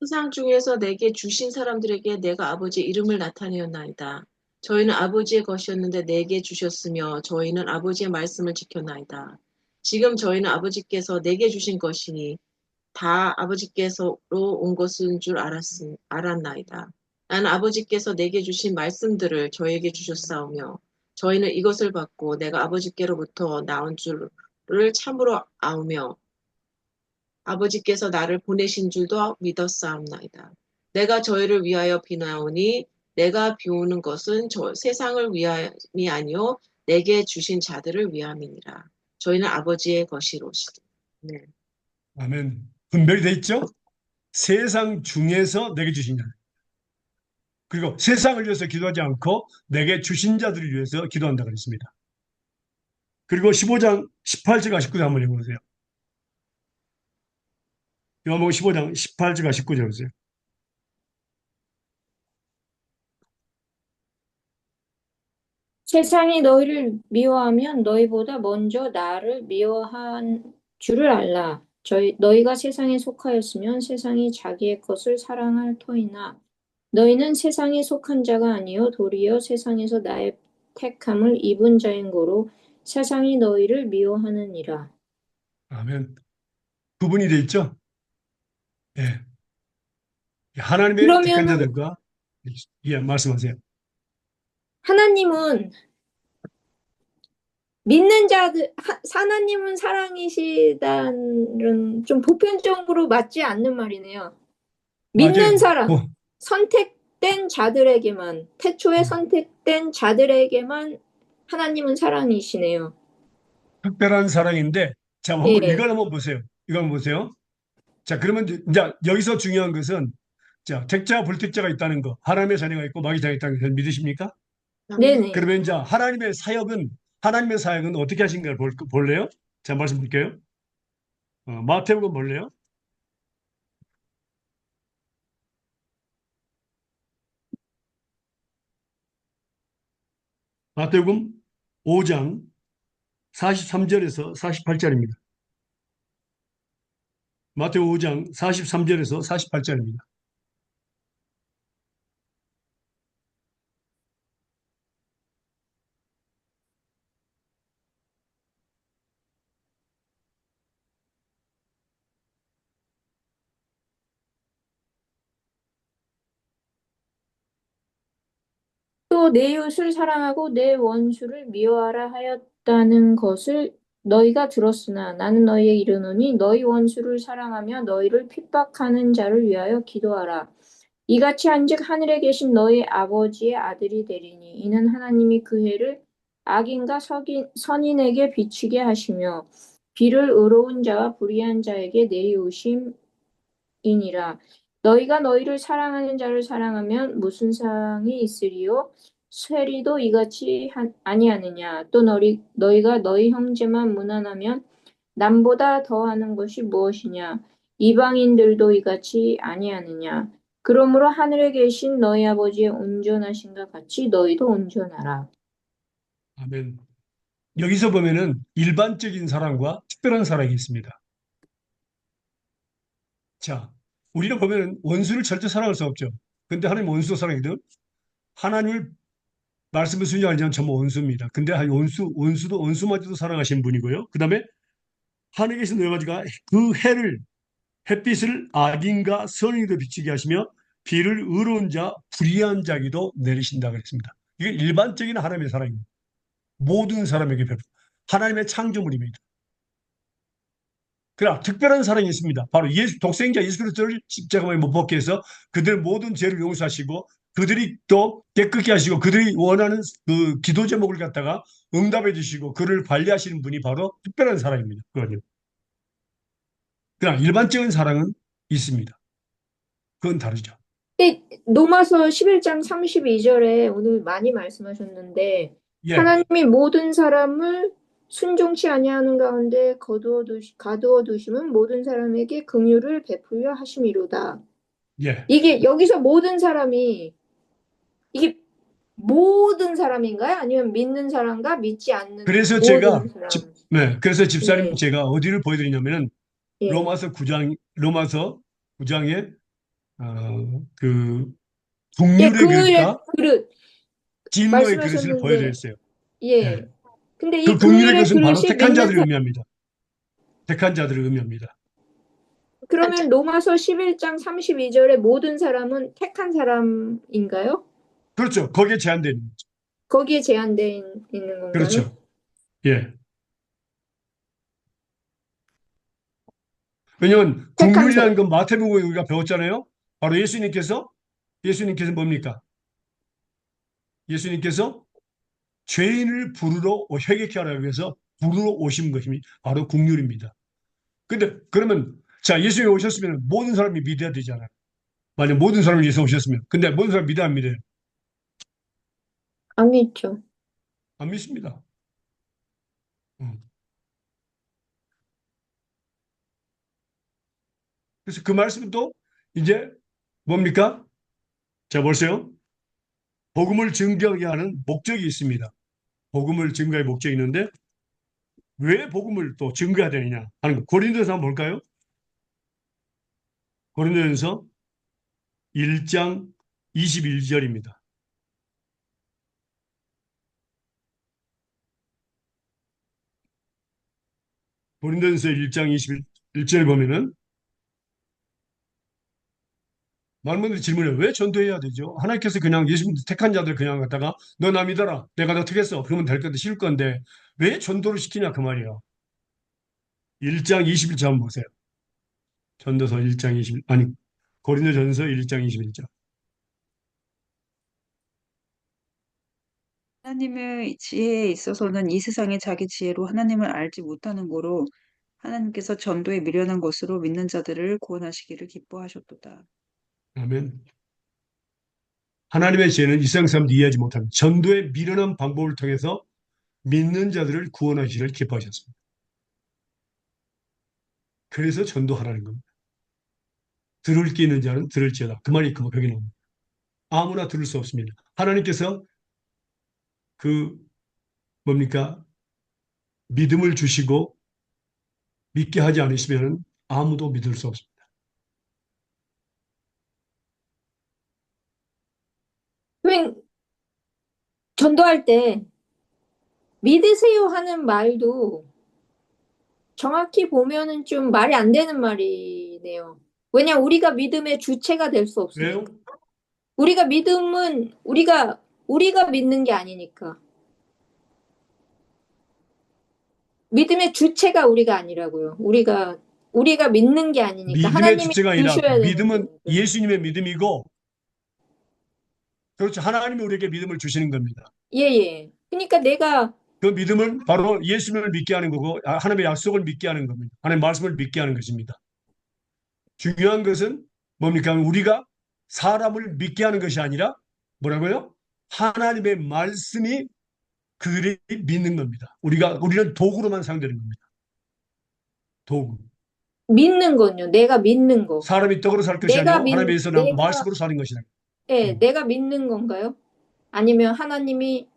세상 중에서 내게 주신 사람들에게 내가 아버지의 이름을 나타내었나이다. 저희는 아버지의 것이었는데 내게 주셨으며 저희는 아버지의 말씀을 지켰나이다. 지금 저희는 아버지께서 내게 주신 것이니 다 아버지께서로 온 것인 줄 알았나이다. 나는 아버지께서 내게 주신 말씀들을 저에게 주셨사오며 저희는 이것을 받고 내가 아버지께로부터 나온 줄을 참으로 아오며 아버지께서 나를 보내신 줄도 믿었사옵나이다. 내가 저희를 위하여 비나오니 내가 비오는 것은 세상을 위함이 아니요 내게 주신 자들을 위함이니라. 저희는 아버지의 것이로시다. 네. 아멘. 분별이 돼 있죠? 세상 중에서 내게 주신 자. 그리고 세상을 위해서 기도하지 않고 내게 주신 자들을 위해서 기도한다고 그랬습니다. 그리고 15장 18절과 19절 한번 읽어보세요. 요한복음 15장 18절과 19절 보세요. 세상이 너희를 미워하면 너희보다 먼저 나를 미워한 줄을 알라. 너희가 세상에 속하였으면 세상이 자기의 것을 사랑할 터이나 너희는 세상에 속한 자가 아니요 도리어 세상에서 나의 택함을 입은 자인 고로 세상이 너희를 미워하느니라. 아멘. 구분이 돼 있죠? 예. 하나님의 택한 그러면은 자들과 예, 말씀하세요. 하나님은 믿는 자들, 하나님은 사랑이시다는 좀 보편적으로 맞지 않는 말이네요. 믿는 맞아요. 사람, 선택된 자들에게만, 태초에 선택된 자들에게만 하나님은 사랑이시네요. 특별한 사랑인데, 자, 한번 예, 이걸 한번 보세요. 이거 한번 보세요. 자, 그러면 이제 여기서 중요한 것은 자, 택자, 불택자가 있다는 거, 하나님의 자녀가 있고 마귀 자녀가 있다는 걸 믿으십니까? 네네. 그러면 이제 하나님의 사역은 어떻게 하신가를 볼래요? 자, 말씀 드릴게요. 마태복음 볼래요? 마태복음 5장 43절에서 48절입니다. 마태복음 5장 43절에서 48절입니다. 또 내 이웃을 사랑하고 내 원수를 미워하라 하였다는 것을 너희가 들었으나 나는 너희에게 이르노니 너희 원수를 사랑하며 너희를 핍박하는 자를 위하여 기도하라. 이같이 한즉 하늘에 계신 너희 아버지의 아들이 되리니 이는 하나님이 그 해를 악인과 선인에게 비추게 하시며 비를 의로운 자와 불의한 자에게 내리우심이니라. 너희가 너희를 사랑하는 자를 사랑하면 무슨 상이 있으리요? 세리도 이같이 아니하느냐? 또 너희가 너희 형제만 무난하면 남보다 더하는 것이 무엇이냐? 이방인들도 이같이 아니하느냐? 그러므로 하늘에 계신 너희 아버지의 온전하신가 같이 너희도 온전하라. 아멘. 여기서 보면은 일반적인 사랑과 특별한 사랑이 있습니다. 자, 우리는 보면은 원수를 절대 사랑할 수 없죠. 근데 하나님 원수도 사랑이거든. 하나님을 말씀을 순종하지 않으면 전부 원수입니다. 근데 원수도 원수마저도 사랑하신 분이고요. 그 다음에 하늘에 계신 너희 아버지가 그 햇빛을 악인과 선인에도 비치게 하시며 비를 의로운 자, 불의한 자에게도 내리신다 그랬습니다. 이게 일반적인 하나님의 사랑입니다. 모든 사람에게 베푸 하나님의 창조물입니다. 그러나 특별한 사랑이 있습니다. 바로 독생자 예수 그리스도를 십자가에 못 박게 해서 그들 모든 죄를 용서하시고 그들이 또 깨끗게 하시고 그들이 원하는 그 기도 제목을 갖다가 응답해 주시고 그를 관리하시는 분이 바로 특별한 사랑입니다. 그거는. 그러나 일반적인 사랑은 있습니다. 그건 다르죠. 근데 로마서 11장 32절에 오늘 많이 말씀하셨는데 예. 하나님이 모든 사람을 순종치 아니하는 가운데 가두어 두심은 모든 사람에게 긍휼을 베풀려 하심이로다. 예. 이게 여기서 모든 사람이 이게 모든 사람인가요? 아니면 믿는 사람과 믿지 않는 그래서 제가 모든 사람? 그래서 집사님 예, 제가 어디를 보여드리냐면은 예. 로마서 9장에 그 예, 국률의 긍휼의 그릇과 그릇 진노의 그릇을 말씀하셨는데, 보여드렸어요. 예. 예. 근데 그 이 국률의 긍휼의 그릇은 바로 그릇이 택한 믿는 자들을 사람, 의미합니다. 택한 자들을 의미합니다. 그러면 로마서 11장 32절에 모든 사람은 택한 사람인가요? 그렇죠. 거기에 제한되는 거죠. 거기에 제한되어 있는 건가요? 그렇죠. 예. 왜냐하면 택한 국률이라는 사람. 건 마태복음에 우리가 배웠잖아요. 바로 예수님께서 뭡니까? 예수님께서 죄인을 부르러 회개케 하라고 해서 부르러 오신 것이 바로 국률입니다. 근데 그러면 자 예수님이 오셨으면 모든 사람이 믿어야 되잖아요. 만약 모든 사람이 예수 오셨으면 근데 모든 사람 믿어 안 믿어요? 안 믿죠. 안 믿습니다. 음. 그래서 그 말씀은 또 이제 뭡니까? 자 보세요. 복음을 증거하게 하는 목적이 있습니다. 복음을 증거할 목적이 있는데 왜 복음을 또 증거해야 되느냐 하는 거. 고린도서 한번 볼까요? 고린도전서 1장 21절입니다. 고린도전서 1장 21절 보면은 많은 분들이 질문해요. 왜 전도해야 되죠? 하나님께서 그냥 예수님 택한 자들 그냥 갖다가 너 나 믿어라. 내가 너 택했어. 그러면 될 건데 쉬울 건데 왜 전도를 시키냐 그 말이에요. 1장 21절 한번 보세요. 전도서 1장 21 아니 고린도전서 1장 21절. 하나님의 지혜에 있어서는 이 세상의 자기 지혜로 하나님을 알지 못하는 거로 하나님께서 전도에 미련한 것으로 믿는 자들을 구원하시기를 기뻐하셨도다. 아멘. 하나님의 지혜는 이 세상 사람들이 이해하지 못합니다. 전도의 미련한 방법을 통해서 믿는 자들을 구원하시기를 기뻐하셨습니다. 그래서 전도하라는 겁니다. 들을 게 있는 자는 들을지어다. 그 말이 거기 나옵니다. 아무나 들을 수 없습니다. 하나님께서 그 뭡니까? 믿음을 주시고 믿게 하지 않으시면 아무도 믿을 수 없습니다. 그러면 전도할 때 믿으세요 하는 말도 정확히 보면은 좀 말이 안 되는 말이네요. 왜냐, 우리가 믿음의 주체가 될 수 왜요? 없으니까. 우리가 믿음은 우리가 믿는 게 아니니까. 믿음의 주체가 우리가 아니라고요. 우리가 믿는 게 아니니까 믿음의 하나님이 주체가 아니라 주셔야 되는 믿음은 거니까. 예수님의 믿음이고 그렇죠. 하나님이 우리에게 믿음을 주시는 겁니다. 예, 예. 그러니까 내가 그 믿음은 바로 예수님을 믿게 하는 거고 하나님의 약속을 믿게 하는 겁니다. 하나님의 말씀을 믿게 하는 것입니다. 중요한 것은 뭡니까? 우리가 사람을 믿게 하는 것이 아니라 뭐라고요? 하나님의 말씀이 그들이 믿는 겁니다. 우리는 도구로만 사용되는 겁니다. 도구. 믿는 건요. 내가 믿는 거. 사람이 떡으로 살 것이 아니고 하나님께서는 내가 말씀으로 사는 것이라. 예, 내가 믿는 건가요? 아니면 하나님이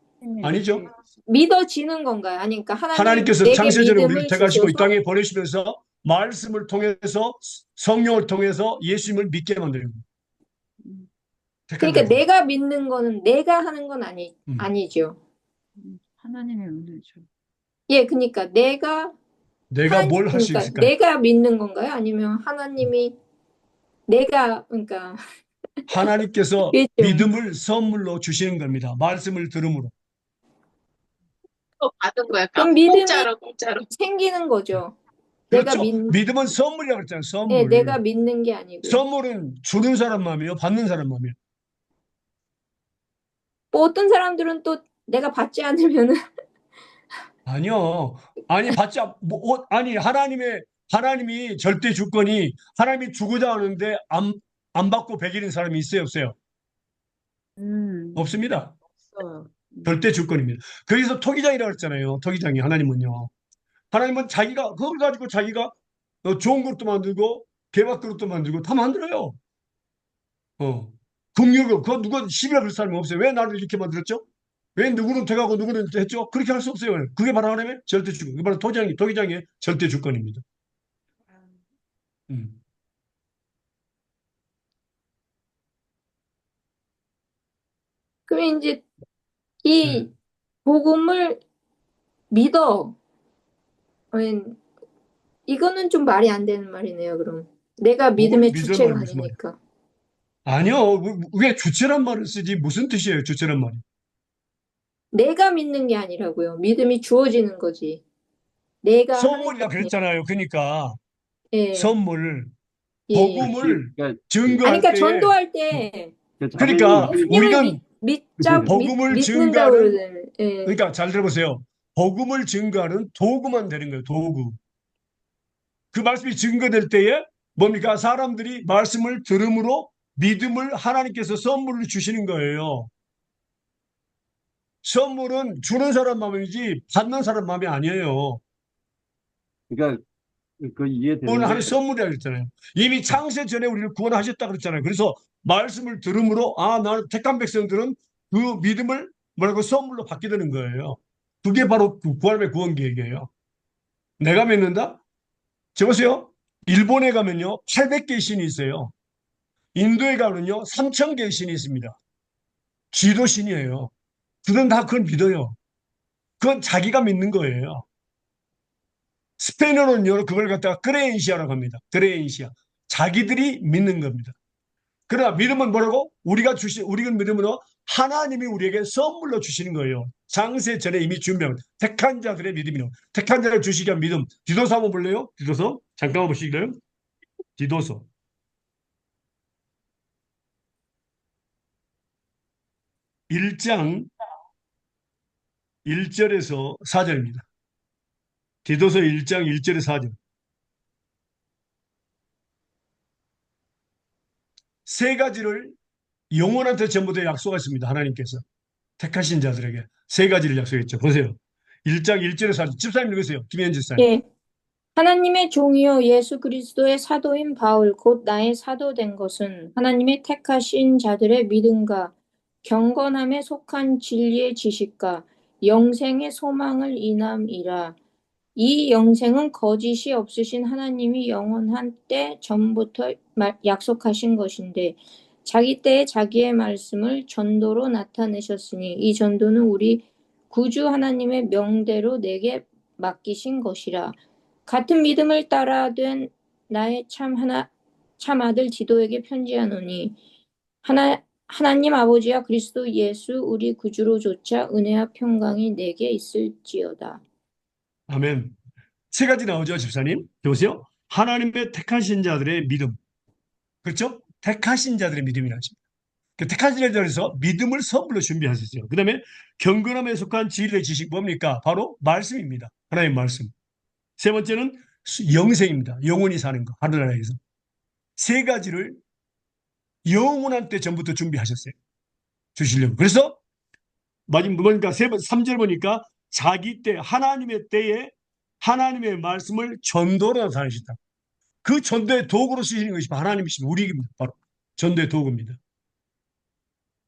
아니죠. 믿어지는 건가요? 아니, 그러니까 하나님이 하나님께서 내게 창세전에 우리를 믿음을 택하시고 이 주셔서 땅에 보내시면서 말씀을 통해서 성령을 통해서 예수님을 믿게 만드는 겁니다. 택한 그러니까 자들. 내가 믿는 거는 내가 하는 건 음. 아니죠. 하나님의 은혜죠. 예, 그러니까 내가 뭘 할 수 그러니까 있을까요? 내가 믿는 건가요? 아니면 하나님이 그러니까 하나님께서 그게 좀, 믿음을 선물로 주시는 겁니다. 말씀을 들음으로. 또 받은 거야. 그럼 믿음이 공짜로, 공짜로. 생기는 거죠. 내가 그렇죠? 믿음은 선물이라고 했잖아요. 예, 내가 선물. 믿는 게 아니고요. 선물은 주는 사람 마음이요, 받는 사람 마음이요. 뭐 어떤 사람들은 또 내가 받지 않으면은, 아니요. 아니, 아니, 하나님이 절대 주권이, 하나님이 주고자 하는데 안 받고 배기는 사람이 있어요, 없어요? 없습니다. 없어요. 절대 주권입니다. 그래서 토기장이라고 했잖아요. 토기장이, 하나님은요. 하나님은 자기가, 그걸 가지고 자기가 좋은 것도 만들고, 개밥 그릇도 만들고, 다 만들어요. 어. 국력을, 그거 누가 시비가 걸 사람이 없어요. 왜 나를 이렇게 만들었죠? 왜 누구는 돼가고 누구는 했죠? 그렇게 할 수 없어요. 그게 바로 하나님의 절대 주권. 그게 바로 토기장의 절대 주권입니다. 음. 그러면 이제 네. 이 복음을 믿어. 웬, 이거는 좀 말이 안 되는 말이네요, 그럼. 내가 복음을 믿음의 믿으란 말이 주체가 무슨 말이에요? 아니니까. 아니요. 왜 주체란 말을 쓰지? 무슨 뜻이에요? 주체란 말이. 내가 믿는 게 아니라고요. 믿음이 주어지는 거지. 내가 하는 게 선물이라 아니에요. 그랬잖아요. 그러니까 예, 선물, 예. 그렇지. 복음을 그러니까, 아니, 증거할 그러니까 때에 전도할 때 자매님, 그러니까 예수님을 우리는 복음을 믿는다고 증거하는 그러잖아요. 예. 그러니까 잘 들어보세요. 복음을 증거하는 도구만 되는 거예요. 도구. 그 말씀이 증거될 때에 뭡니까? 사람들이 말씀을 들음으로 믿음을 하나님께서 선물로 주시는 거예요. 선물은 주는 사람 마음이지 받는 사람 마음이 아니에요. 그러니까 그 구원을 이해되는데, 하는 선물이라고 그랬잖아요. 이미 창세 전에 우리를 구원하셨다 그랬잖아요. 그래서 말씀을 들음으로 나는 택한 백성들은 그 믿음을 뭐라고 선물로 받게 되는 거예요. 그게 바로 그 구원의 구원 계획이에요. 내가 믿는다? 저 보세요. 일본에 가면요. 800개의 신이 있어요. 인도에 가면요. 3,000개의 신이 있습니다. 쥐도 신이에요. 그건 다 그걸 믿어요. 그건 자기가 믿는 거예요. 스페인어는요. 그걸 갖다가 크레엔시아라고 합니다. 크레엔시아. 자기들이 믿는 겁니다. 그러나 믿음은 뭐라고? 우리가 믿음으로 하나님이 우리에게 선물로 주시는 거예요. 장세 전에 이미 준비한 택한 자들의 믿음이요. 택한 자를 주시기 위한 믿음. 디도서 한번 볼래요? 디도서? 잠깐만 보시기래요. 디도서. 1장 1절에서 4절입니다. 디도서 1장 1절에서 4절. 세 가지를 영혼한테 전부 다 약속하십니다. 하나님께서. 택하신 자들에게 세 가지를 약속했죠. 보세요. 1장 1절에서 4절. 집사님 읽으세요. 김현지 집사님. 예. 하나님의 종이요 예수 그리스도의 사도인 바울 곧 나의 사도 된 것은 하나님의 택하신 자들의 믿음과 경건함에 속한 진리의 지식과 영생의 소망을 인함이라. 이 영생은 거짓이 없으신 하나님이 영원한 때 전부터 약속하신 것인데 자기 때에 자기의 말씀을 전도로 나타내셨으니 이 전도는 우리 구주 하나님의 명대로 내게 맡기신 것이라. 같은 믿음을 따라 된 나의 참 아들 디도에게 편지하노니 하나님 아버지와 그리스도 예수 우리 구주로조차 은혜와 평강이 내게 있을지어다. 아멘. 세 가지 나오죠, 집사님. 보세요. 하나님의 택하신 자들의 믿음. 그렇죠? 택하신 자들의 믿음이라는 것입니다. 그 택하신 자들에서 믿음을 선물로 준비하셨어요. 그 다음에 경건함에 속한 진리의 지식 뭡니까? 바로 말씀입니다. 하나님의 말씀. 세 번째는 영생입니다. 영원히 사는 거. 하늘나라에서. 세 가지를 영원한 때 전부터 준비하셨어요. 주시려고. 그래서 마지막 보니까 3절 보니까 자기 때 하나님의 때에 하나님의 말씀을 전도로 나타내셨다. 그 전도의 도구로 쓰시는 것이 하나님이십니다. 우리입니다. 바로 전도의 도구입니다.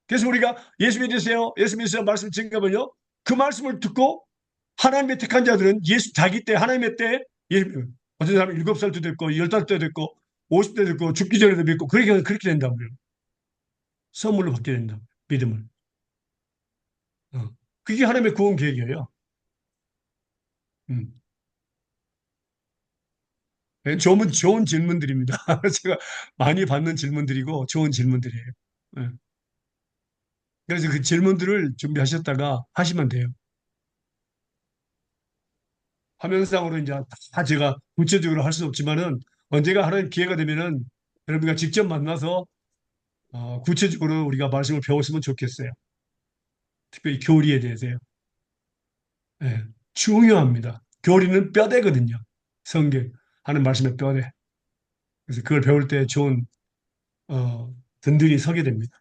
그래서 우리가 예수 믿으세요. 예수 믿으세요. 말씀 증거하면요. 그 말씀을 듣고 하나님의 택한 자들은 자기 때 하나님의 때에 어떤 사람은 7살도 됐고 15살도 됐고 50대 됐고 죽기 전에도 믿고 그렇게 된다고요. 선물로 받게 된다. 믿음을. 어. 그게 하나님의 구원 계획이에요. 음. 예, 좋은 질문들입니다. 제가 많이 받는 질문들이고 좋은 질문들이에요. 예. 그래서 그 질문들을 준비하셨다가 하시면 돼요. 화면상으로 이제 다 제가 구체적으로 할 수는 없지만은 언제가 하는 기회가 되면은 여러분과 직접 만나서 구체적으로 우리가 말씀을 배웠으면 좋겠어요. 특별히 교리에 대해서요. 예, 중요합니다. 교리는 뼈대거든요. 성경 하는 말씀의 뼈대. 그래서 그걸 배울 때 좋은 든든히 서게 됩니다.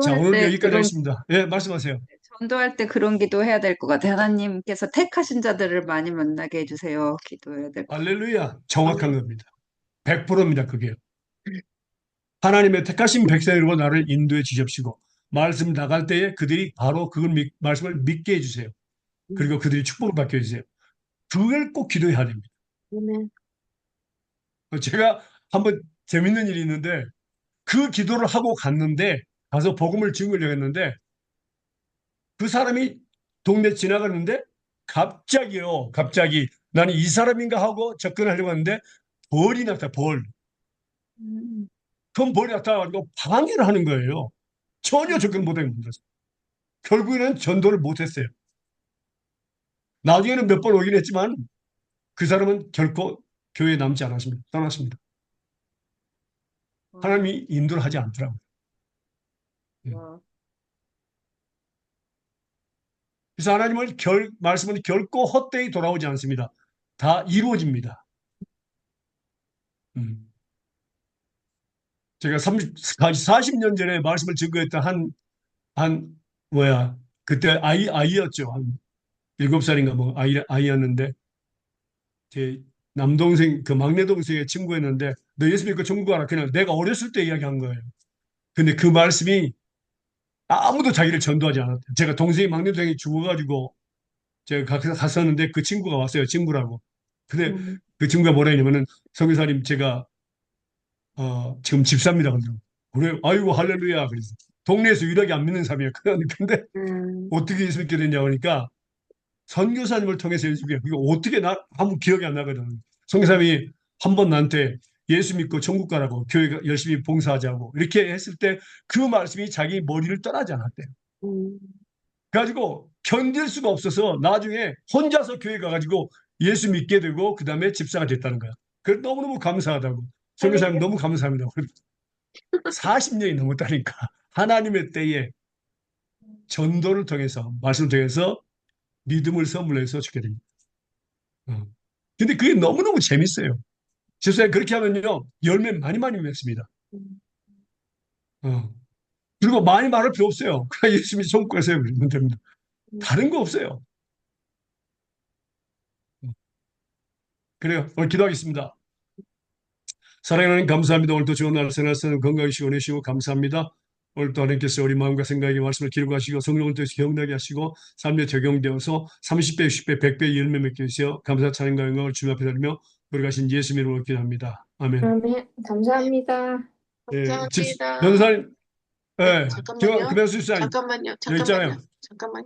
자, 전도할 오늘 때 여기까지 그런 하겠습니다. 예, 말씀하세요. 전도할 때 그런 기도 해야 될 것 같아요. 하나님께서 택하신 자들을 많이 만나게 해주세요. 기도해야 될 것 같아요. 할렐루야. 정확한 아멘. 겁니다. 100%입니다. 그게. 하나님의 택하신 백성으로 나를 인도해 주십시고 말씀 나갈 때에 그들이 바로 말씀을 믿게 해주세요. 음, 그리고 그들이 축복을 받게 해주세요. 그걸 꼭 기도해야 됩니다. 아멘. 제가 한번 재밌는 일이 있는데 그 기도를 하고 갔는데 가서 복음을 증거하려고 했는데 그 사람이 동네 지나갔는데 갑자기 나는 이 사람인가 하고 접근하려고 했는데 벌이 나타 벌. 음, 큰 벌이 나타나가지고 방해를 하는 거예요. 전혀 접근 못한 겁니다. 결국에는 전도를 못했어요. 나중에는 몇 번 오긴 했지만 그 사람은 결코 교회에 남지 않았습니다. 떠났습니다. 와, 하나님이 인도를 하지 않더라고요. 예. 와. 그래서 하나님을 말씀은 결코 헛되이 돌아오지 않습니다. 다 이루어집니다. 음. 제가 40년 전에 말씀을 증거했던 그때 아이였죠. 한 7살인가 뭐 아이였는데 제 남동생, 그 막내 동생의 친구였는데 너 예수 믿고 천국 가라. 그냥 내가 어렸을 때 이야기한 거예요. 근데 그 말씀이 아무도 자기를 전도하지 않았대요. 제가 막내 동생이 죽어가지고 제가 갔었는데 그 친구가 왔어요. 친구라고. 근데 음, 그 친구가 뭐라 했냐면은 성교사님 제가 지금 집사입니다. 그래, 아이고 할렐루야. 그래서 동네에서 유일하게 안 믿는 사람이에요. 근데 음, 어떻게 예수 믿게 됐냐 그러니까 선교사님을 통해서 예수 믿게. 그게 어떻게 나 아무 기억이 안 나거든. 선교사님이 한 번 나한테 예수 믿고 천국 가라고 교회 열심히 봉사하자고 이렇게 했을 때 그 말씀이 자기 머리를 떠나지 않았대요. 음, 그래가지고 견딜 수가 없어서 나중에 혼자서 교회 가가지고 예수 믿게 되고 그 다음에 집사가 됐다는 거야. 그래서 너무너무 감사하다고. 선교사님 할렐루야. 너무 감사합니다. 40년이 넘었다니까. 하나님의 때에 전도를 통해서 말씀을 통해서 믿음을 선물해서 주게 됩니다. 어. 근데 그게 너무너무 재밌어요. 집사님 그렇게 하면요 열매 많이 맺습니다. 음, 어. 그리고 많이 말할 필요 없어요. 그냥 예수님이 천국 가세요 그러면 됩니다. 음. 다른 거 없어요. 그래요. 오늘 기도하겠습니다. 사랑하는 하나님 감사합니다. 오늘도 좋은 날 생활하시는 건강하시고 은혜시고 감사합니다. 오늘도 하나님께서 우리 마음과 생각의 말씀을 기록하시고 성령을 통해서 기억나게 하시고 삶에 적용되어서 30배, 60배, 100배 열매 맺게 하시어 감사 찬양과 영광을 주님 앞에 드리며 돌아가신 예수 이름으로 기도합니다. 아멘. 아멘. 감사합니다. 예, 감사합니다. 변호사님, 네, 예, 잠깐만요. 김현수 집사님, 잠깐만요. 여기 있잖아요. 잠깐만요.